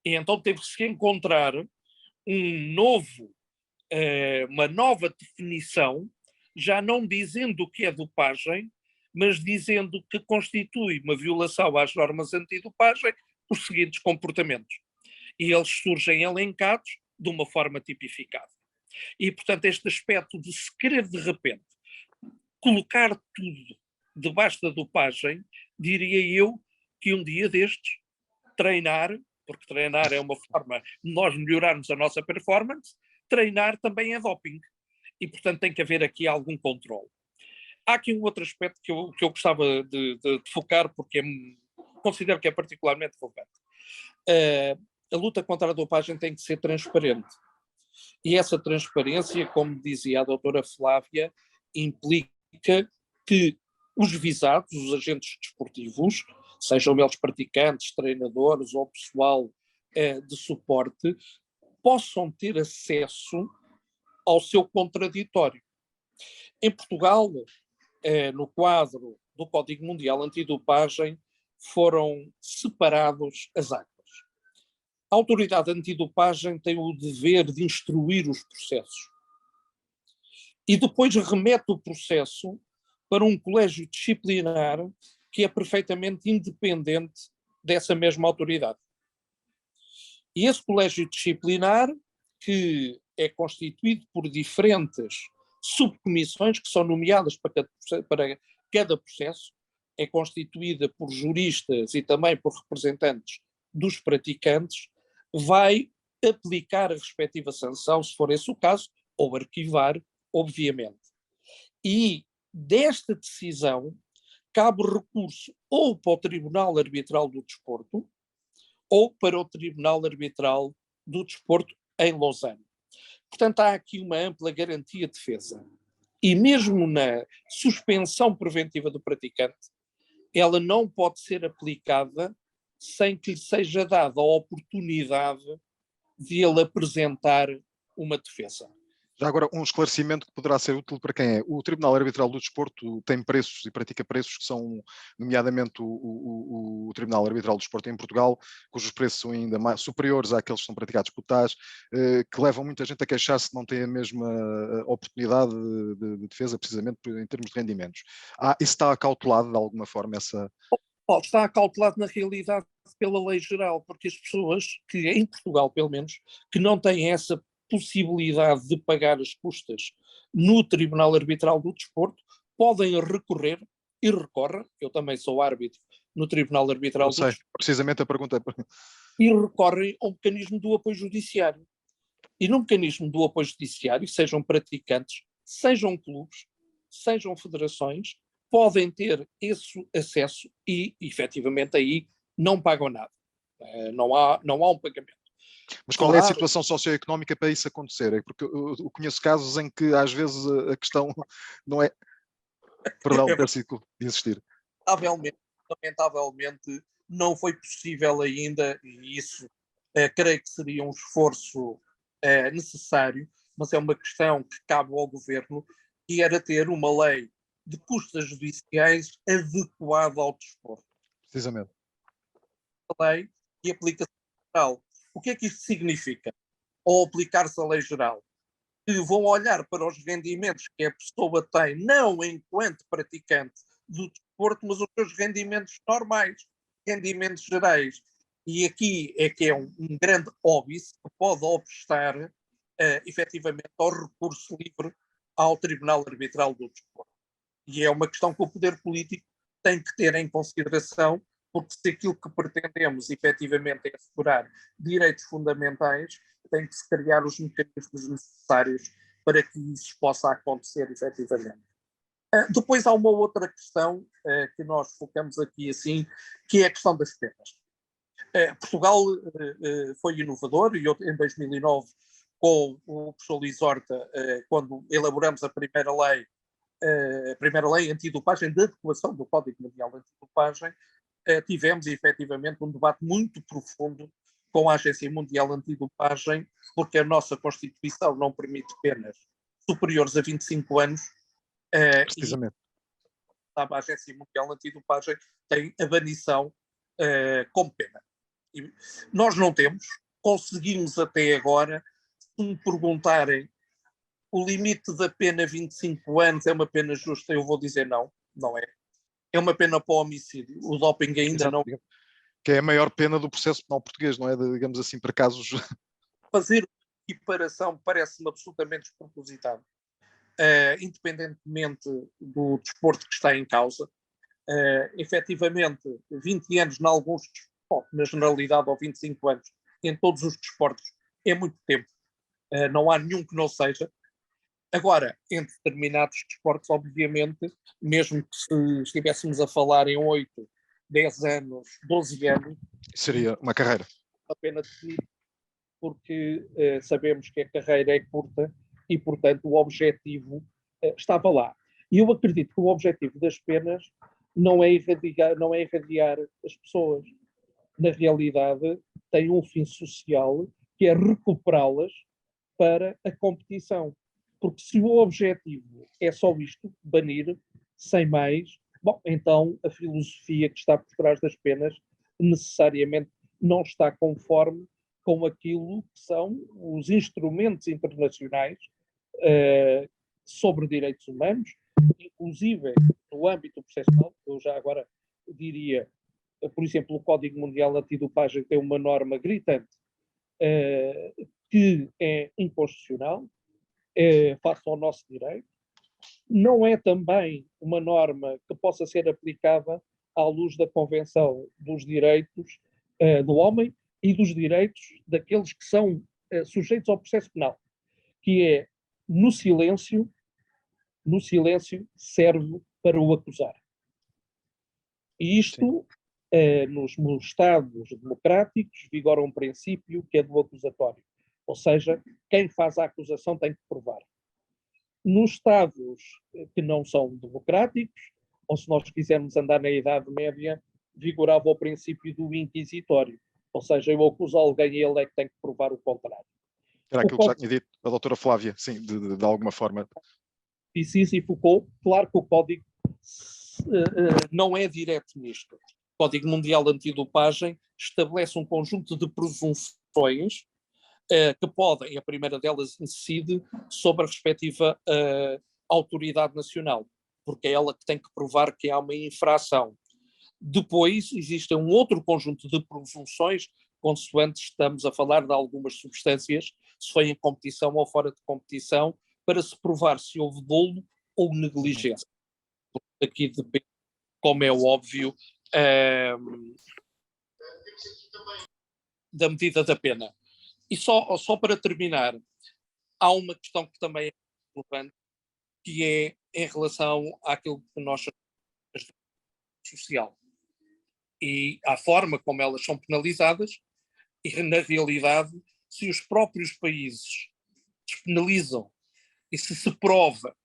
E então teve-se que encontrar uma nova definição, já não dizendo o que é dopagem, mas dizendo que constitui uma violação às normas antidopagem os seguintes comportamentos. E eles surgem elencados de uma forma tipificada. E, portanto, este aspecto de se querer, de repente, colocar tudo debaixo da dopagem, diria eu que um dia destes, treinar, porque treinar é uma forma de nós melhorarmos a nossa performance, treinar também é doping. E, portanto, tem que haver aqui algum controle. Há aqui um outro aspecto que eu gostava de focar, porque considero que é particularmente relevante. A luta contra a dopagem tem que ser transparente. E essa transparência, como dizia a doutora Flávia, implica que os visados, os agentes desportivos, sejam eles praticantes, treinadores ou pessoal de suporte, possam ter acesso ao seu contraditório. Em Portugal, no quadro do Código Mundial Antidopagem, foram separados as águas. A autoridade antidopagem tem o dever de instruir os processos e depois remete o processo para um colégio disciplinar que é perfeitamente independente dessa mesma autoridade. E esse colégio disciplinar, que é constituído por diferentes subcomissões que são nomeadas para cada processo, é constituída por juristas e também por representantes dos praticantes, vai aplicar a respectiva sanção, se for esse o caso, ou arquivar, obviamente. E desta decisão cabe recurso ou para o Tribunal Arbitral do Desporto ou para o Tribunal Arbitral do Desporto em Lausanne. Portanto, há aqui uma ampla garantia de defesa. E mesmo na suspensão preventiva do praticante, ela não pode ser aplicada sem que lhe seja dada a oportunidade de ele apresentar uma defesa. Já agora, um esclarecimento que poderá ser útil para quem é. O Tribunal Arbitral do Desporto tem preços e pratica preços que são, nomeadamente, o Tribunal Arbitral do Desporto em Portugal, cujos preços são ainda mais superiores àqueles que são praticados por TAS, que levam muita gente a queixar-se de não ter a mesma oportunidade de defesa, precisamente em termos de rendimentos. Isso está acautelado de alguma forma, essa... Está acautelado na realidade pela lei geral, porque as pessoas que, em Portugal pelo menos, que não têm essa possibilidade de pagar as custas no Tribunal Arbitral do Desporto, podem recorrer e recorrem, eu também sou árbitro no Tribunal Arbitral do Desporto. Precisamente a pergunta é... E recorrem ao mecanismo do apoio judiciário. E no mecanismo do apoio judiciário, sejam praticantes, sejam clubes, sejam federações, podem ter esse acesso e, efetivamente, aí não pagam nada. Não há um pagamento. Mas qual é a situação socioeconómica para isso acontecer? É porque eu conheço casos em que às vezes a questão não é... Perdão, peço de insistir. Lamentavelmente não foi possível ainda, e isso creio que seria um esforço necessário, mas é uma questão que cabe ao Governo, que era ter uma lei de custas judiciais adequada ao desporto. Precisamente. A lei e aplicação geral. O que é que isto significa? Ao aplicar-se a lei geral, que vão olhar para os rendimentos que a pessoa tem, não enquanto praticante do desporto, mas os seus rendimentos normais, rendimentos gerais. E aqui é que é um grande óbice que pode obstar efetivamente ao recurso livre ao Tribunal Arbitral do Desporto. E é uma questão que o poder político tem que ter em consideração, porque se aquilo que pretendemos efetivamente é assegurar direitos fundamentais, tem que se criar os mecanismos necessários para que isso possa acontecer efetivamente. Depois há uma outra questão que nós focamos aqui assim, que é a questão das penas. Portugal foi inovador e eu, em 2009, com o professor Luís Horta, quando elaboramos a primeira lei antidopagem, de adequação do Código Mundial Antidopagem, tivemos efetivamente um debate muito profundo com a Agência Mundial Antidopagem, porque a nossa Constituição não permite penas superiores a 25 anos. Precisamente. A Agência Mundial Antidopagem tem a banição como pena. E nós não temos, conseguimos até agora, se me perguntarem o limite da pena 25 anos é uma pena justa, eu vou dizer não, não é. É uma pena para o homicídio. O doping ainda Exato, não... Que é a maior pena do processo penal português, não é? Digamos assim, para casos... Fazer equiparação parece-me absolutamente despropositado. Independentemente do desporto que está em causa, efetivamente, 20 anos em alguns, na generalidade, ou 25 anos, em todos os desportos, é muito tempo. Não há nenhum que não seja. Agora, em determinados desportos, obviamente, mesmo que se estivéssemos a falar em 8, 10 anos, 12 anos, Seria uma carreira. a pena definir, porque sabemos que a carreira é curta e, portanto, o objetivo estava lá. E eu acredito que o objetivo das penas não é irradiar as pessoas. Na realidade, tem um fim social, que é recuperá-las para a competição. Porque se o objetivo é só isto, banir, sem mais, bom, então a filosofia que está por trás das penas necessariamente não está conforme com aquilo que são os instrumentos internacionais sobre direitos humanos, inclusive no âmbito processual. Eu já agora diria, por exemplo, o Código Mundial Antidopagem tem uma norma gritante que é inconstitucional, face ao nosso direito. Não é também uma norma que possa ser aplicada à luz da Convenção dos Direitos do Homem e dos direitos daqueles que são sujeitos ao processo penal, que é, no silêncio serve para o acusar. E isto, nos Estados democráticos, vigora um princípio que é do acusatório. Ou seja, quem faz a acusação tem que provar. Nos Estados que não são democráticos, ou se nós quisermos andar na Idade Média, vigorava o princípio do inquisitório. Ou seja, eu acuso alguém e ele é que tem que provar o contrário. Era aquilo que já tinha dito a doutora Flávia, sim, de alguma forma. E Foucault, claro que o Código não é direto nisto. O Código Mundial Antidopagem estabelece um conjunto de presunções que podem, a primeira delas incide sobre a respectiva autoridade nacional, porque é ela que tem que provar que há uma infração. Depois, existe um outro conjunto de presunções, consoante estamos a falar de algumas substâncias, se foi em competição ou fora de competição, para se provar se houve dolo ou negligência. Aqui depende, como é óbvio, da medida da pena. E só para terminar, há uma questão que também é importante, que é em relação àquilo que nós chamamos de social. E à forma como elas são penalizadas, e na realidade, se os próprios países despenalizam e se prova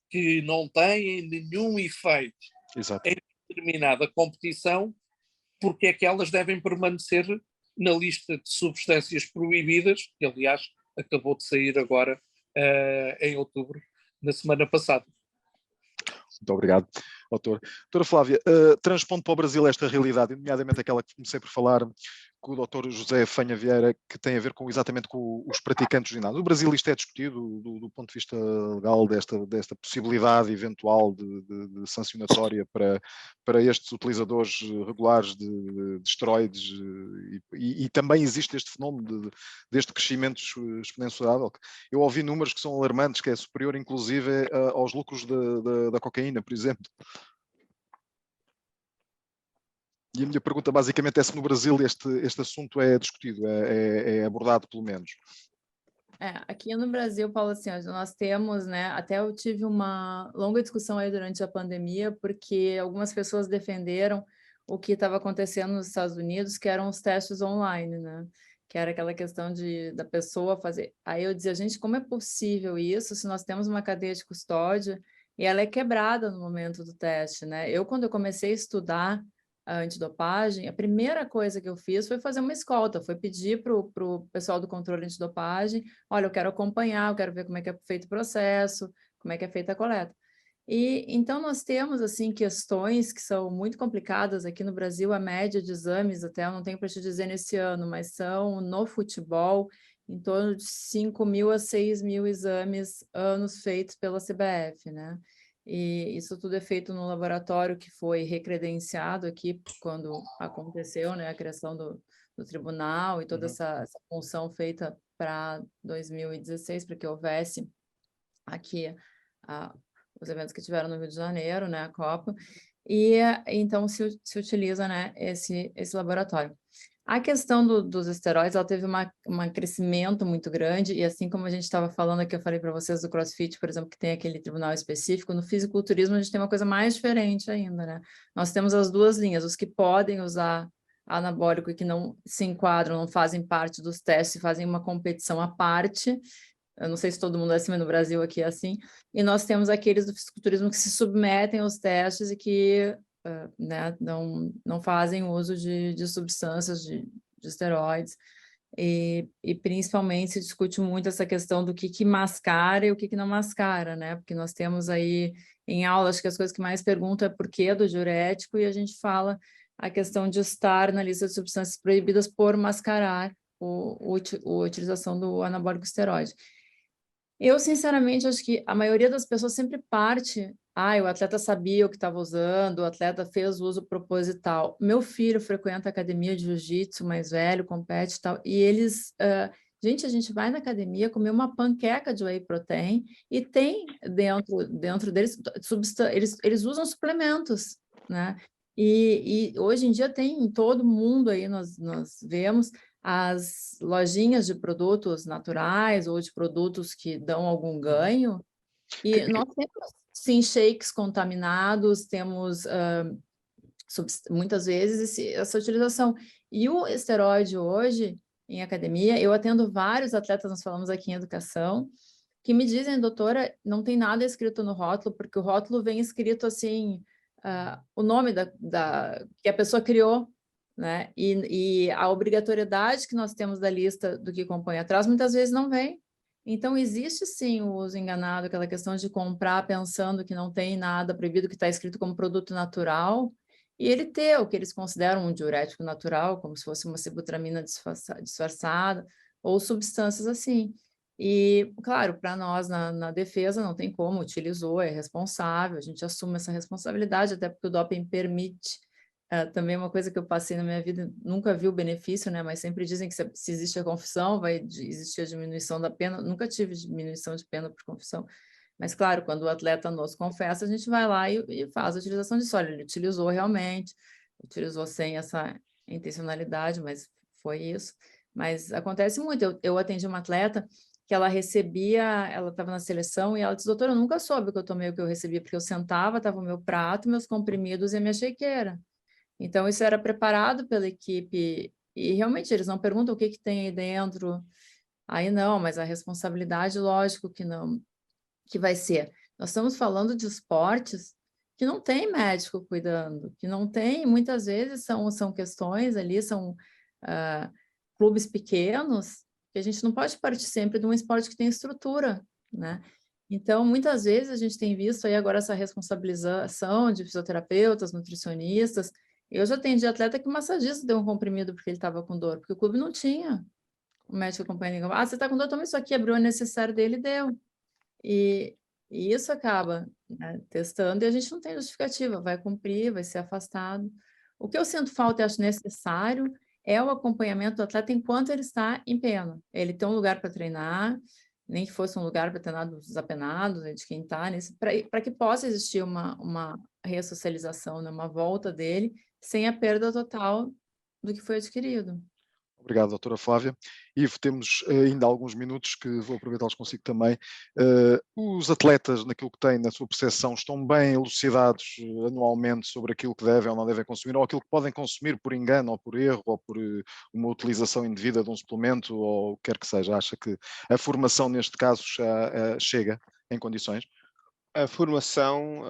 que não têm nenhum efeito Exato. em determinada competição, porque é que elas devem permanecer na lista de substâncias proibidas, que aliás acabou de sair agora em outubro, na semana passada. Muito obrigado. autor. Doutora Flávia, transpondo para o Brasil esta realidade, nomeadamente aquela que comecei por falar com o doutor José Fanha Vieira, que tem a ver exatamente com os praticantes do ginásio. No Brasil isto é discutido do ponto de vista legal, desta possibilidade eventual de sancionatória para estes utilizadores regulares de esteroides, e também existe este fenómeno deste crescimento exponencial. Eu ouvi números que são alarmantes, que é superior inclusive aos lucros da cocaína, por exemplo. E a minha pergunta basicamente é se no Brasil este assunto é discutido, é abordado pelo menos. Aqui no Brasil, Paulo, assim, nós temos, né, até eu tive uma longa discussão aí durante a pandemia, porque algumas pessoas defenderam o que estava acontecendo nos Estados Unidos, que eram os testes online, né, que era aquela questão da pessoa fazer. Aí eu dizia, gente, como é possível isso se nós temos uma cadeia de custódia e ela é quebrada no momento do teste, né? Quando eu comecei a estudar a antidopagem, a primeira coisa que eu fiz foi fazer uma escolta, foi pedir para o pessoal do controle antidopagem, olha, eu quero acompanhar, eu quero ver como é que é feito o processo, como é que é feita a coleta. E então nós temos, assim, questões que são muito complicadas aqui no Brasil, a média de exames, até eu não tenho para te dizer nesse ano, mas são, no futebol, em torno de 5.000 a 6.000 exames anos feitos pela CBF, né? E isso tudo é feito no laboratório que foi recredenciado aqui quando aconteceu, né, a criação do tribunal e toda essa função feita para 2016, para que houvesse aqui os eventos que tiveram no Rio de Janeiro, né, a Copa, e então se utiliza, né, esse laboratório. A questão dos esteroides, ela teve um crescimento muito grande, e assim como a gente estava falando aqui, eu falei para vocês do CrossFit, por exemplo, que tem aquele tribunal específico, no fisiculturismo a gente tem uma coisa mais diferente ainda, né? Nós temos as duas linhas, os que podem usar anabólico e que não se enquadram, não fazem parte dos testes, fazem uma competição à parte. Eu não sei se todo mundo é assim, mas no Brasil aqui é assim. E nós temos aqueles do fisiculturismo que se submetem aos testes e que né, não fazem uso de substâncias, de esteroides. E principalmente se discute muito essa questão do que mascara e o que não mascara, né? Porque nós temos aí em aula, acho que as coisas que mais perguntam é por que do diurético, e a gente fala a questão de estar na lista de substâncias proibidas por mascarar a utilização do anabólico esteroide. Eu, sinceramente, acho que a maioria das pessoas sempre parte, o atleta sabia o que estava usando, o atleta fez o uso proposital. Meu filho frequenta a academia de jiu-jitsu, mais velho, compete e tal, e eles... gente, a gente vai na academia comer uma panqueca de whey protein e tem dentro deles, eles usam suplementos, né? E hoje em dia tem em todo mundo aí, nós vemos as lojinhas de produtos naturais ou de produtos que dão algum ganho, e nós temos, sim, shakes contaminados, temos muitas vezes essa utilização. E o esteroide hoje, em academia, eu atendo vários atletas, nós falamos aqui em educação, que me dizem, doutora, não tem nada escrito no rótulo, porque o rótulo vem escrito assim, o nome que a pessoa criou, né? E a obrigatoriedade que nós temos da lista do que compõe atrás, muitas vezes não vem. Então, existe sim o uso enganado, aquela questão de comprar pensando que não tem nada proibido, que está escrito como produto natural, e ele ter o que eles consideram um diurético natural, como se fosse uma sibutramina disfarçada, ou substâncias assim. E, claro, para nós na defesa não tem como, utilizou, é responsável, a gente assume essa responsabilidade, até porque o doping permite. Também uma coisa que eu passei na minha vida, nunca vi o benefício, né? Mas sempre dizem que se existe a confissão, vai existir a diminuição da pena. Nunca tive diminuição de pena por confissão. Mas, claro, quando o atleta nos confessa, a gente vai lá e faz a utilização disso. Olha, ele utilizou realmente, utilizou sem essa intencionalidade, mas foi isso. Mas acontece muito. Eu atendi uma atleta que ela estava na seleção e ela disse, doutora, eu nunca soube o que eu tomei, o que eu recebia, porque eu sentava, estava o meu prato, meus comprimidos e a minha shakeira. Então, isso era preparado pela equipe e realmente eles não perguntam o que tem aí dentro. Aí não, mas a responsabilidade, lógico que não, que vai ser. Nós estamos falando de esportes que não tem médico cuidando, que não tem, muitas vezes são questões ali, são clubes pequenos, que a gente não pode partir sempre de um esporte que tem estrutura, né? Então, muitas vezes a gente tem visto aí agora essa responsabilização de fisioterapeutas, nutricionistas. Eu já atendi atleta que o massagista deu um comprimido porque ele estava com dor, porque o clube não tinha. O médico acompanha, ah, você está com dor, toma isso aqui, abriu o necessário dele e deu. E isso acaba, né, testando e a gente não tem justificativa, vai cumprir, vai ser afastado. O que eu sinto falta e acho necessário é o acompanhamento do atleta enquanto ele está em pena. Ele tem um lugar para treinar, nem que fosse um lugar para treinar dos desapenados, né, de quem está nisso, para que possa existir uma ressocialização, né, uma volta dele, sem a perda total do que foi adquirido. Obrigado, doutora Flávia. Ivo, temos ainda alguns minutos que vou aproveitá-los consigo também. Os atletas, naquilo que têm, na sua percepção, estão bem elucidados anualmente sobre aquilo que devem ou não devem consumir, ou aquilo que podem consumir por engano, ou por erro, ou por uma utilização indevida de um suplemento, ou o que quer que seja? Acha que a formação, neste caso, já chega em condições? A formação,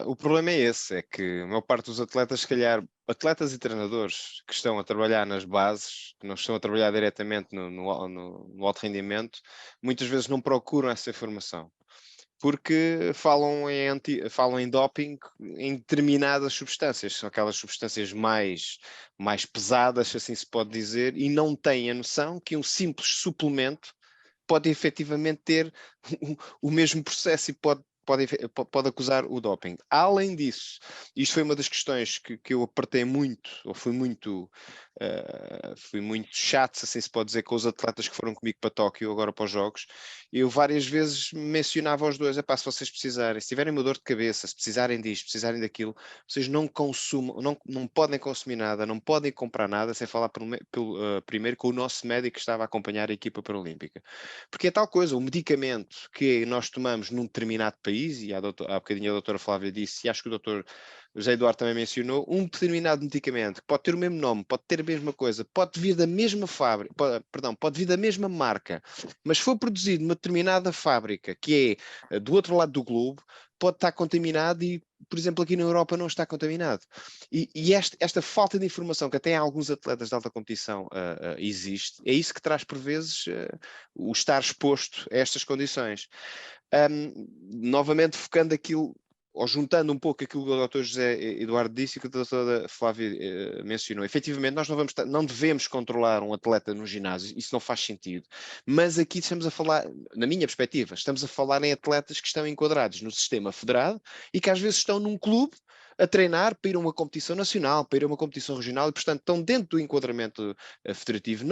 o problema é esse, é que a maior parte dos atletas, se calhar, atletas e treinadores que estão a trabalhar nas bases, que não estão a trabalhar diretamente no alto rendimento, muitas vezes não procuram essa informação, porque falam em doping em determinadas substâncias, são aquelas substâncias mais pesadas, se assim se pode dizer, e não têm a noção que um simples suplemento pode efetivamente ter o mesmo processo e pode acusar o doping. Além disso, isto foi uma das questões que eu apertei muito, ou fui muito chato, se assim se pode dizer, com os atletas que foram comigo para Tóquio, agora para os Jogos. Eu várias vezes mencionava aos dois, se vocês precisarem, se tiverem uma dor de cabeça, se precisarem disto, precisarem daquilo, vocês não consumam, não podem consumir nada, não podem comprar nada sem falar primeiro com o nosso médico que estava a acompanhar a equipa paralímpica. Porque é tal coisa, o medicamento que nós tomamos num determinado país, e há bocadinho a doutora Flávia disse, e acho que o doutor José Eduardo também mencionou, um determinado medicamento que pode ter o mesmo nome, pode ter a mesma coisa, pode vir da mesma fábrica, pode vir da mesma marca, mas foi produzido numa determinada fábrica, que é do outro lado do globo, pode estar contaminado e, por exemplo, aqui na Europa não está contaminado. E esta falta de informação que até em alguns atletas de alta competição existe, é isso que traz por vezes o estar exposto a estas condições. Novamente focando aquilo, ou juntando um pouco aquilo que o Dr. José Eduardo disse e que a doutora Flávia mencionou. Efetivamente, nós não devemos controlar um atleta no ginásio, isso não faz sentido. Mas aqui estamos a falar, na minha perspectiva, estamos a falar em atletas que estão enquadrados no sistema federado e que às vezes estão num clube a treinar para ir a uma competição nacional, para ir a uma competição regional e, portanto, estão dentro do enquadramento federativo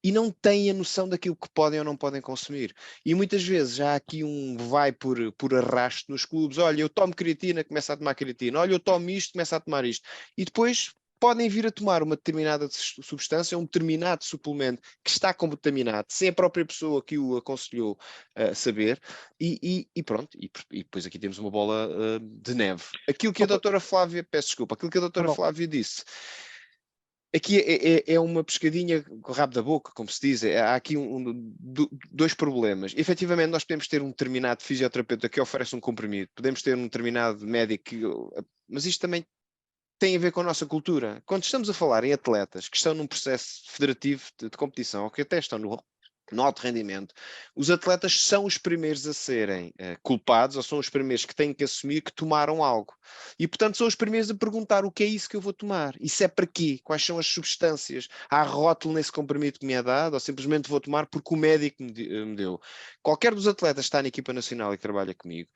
e não têm a noção daquilo que podem ou não podem consumir. E muitas vezes já há aqui vai por arrasto nos clubes. Olha, eu tomo creatina, começo a tomar creatina. Olha, eu tomo isto, começo a tomar isto. E depois podem vir a tomar uma determinada substância, um determinado suplemento que está contaminado, sem a própria pessoa que o aconselhou saber, e pronto, e depois aqui temos uma bola de neve. Aquilo que a doutora Flávia, peço desculpa, aquilo que a doutora Flávia disse, aqui é uma pescadinha com o rabo da boca, como se diz. Há aqui dois problemas. Efetivamente, nós podemos ter um determinado fisioterapeuta que oferece um comprimido, podemos ter um determinado médico, mas isto também tem a ver com a nossa cultura. Quando estamos a falar em atletas que estão num processo federativo de competição, ou que até estão no alto rendimento, os atletas são os primeiros a serem culpados, ou são os primeiros que têm que assumir que tomaram algo. E, portanto, são os primeiros a perguntar o que é isso que eu vou tomar? Isso é para quê? Quais são as substâncias? Há rótulo nesse comprimido que me é dado, ou simplesmente vou tomar porque o médico me deu? Qualquer dos atletas que está na equipa nacional e que trabalha comigo,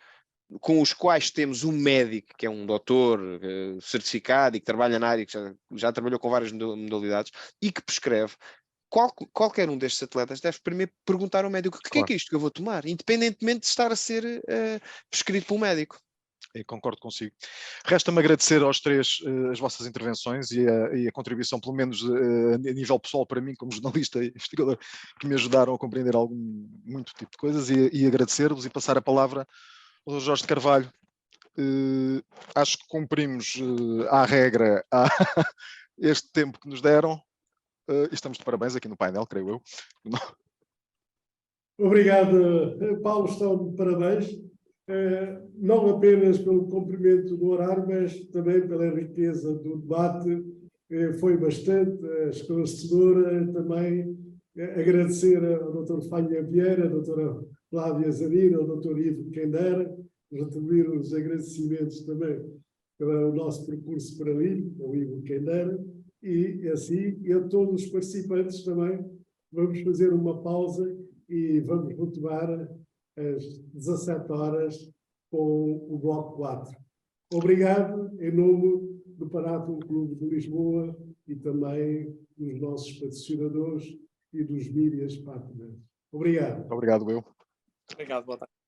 com os quais temos um médico, que é um doutor certificado e que trabalha na área, que já trabalhou com várias modalidades e que prescreve, qualquer um destes atletas deve primeiro perguntar ao médico o que é que é isto que eu vou tomar, independentemente de estar a ser prescrito pelo médico. Eu concordo consigo. Resta-me agradecer aos três as vossas intervenções e a contribuição, pelo menos a nível pessoal para mim, como jornalista e investigador, que me ajudaram a compreender muito tipo de coisas e agradecer-vos e passar a palavra ao Dr. Jorge de Carvalho. Acho que cumprimos à regra este tempo que nos deram e estamos de parabéns aqui no painel, creio eu. Obrigado, Paulo, estão de parabéns. Não apenas pelo cumprimento do horário, mas também pela riqueza do debate. Foi bastante esclarecedora. Também agradecer ao Dr. Fábio Vieira, à doutora Flávia Zanino, ao Dr. Ivo Quendera, retribuir os agradecimentos também pelo nosso percurso paralímpico, ao Ivo Quendera, e assim, e a todos os participantes também. Vamos fazer uma pausa e vamos retomar às 17 horas com o Bloco 4. Obrigado, em nome do Paráfilo Clube de Lisboa e também dos nossos patrocinadores e dos mídias partners. Obrigado. Obrigado, eu. Obrigado, boa tarde.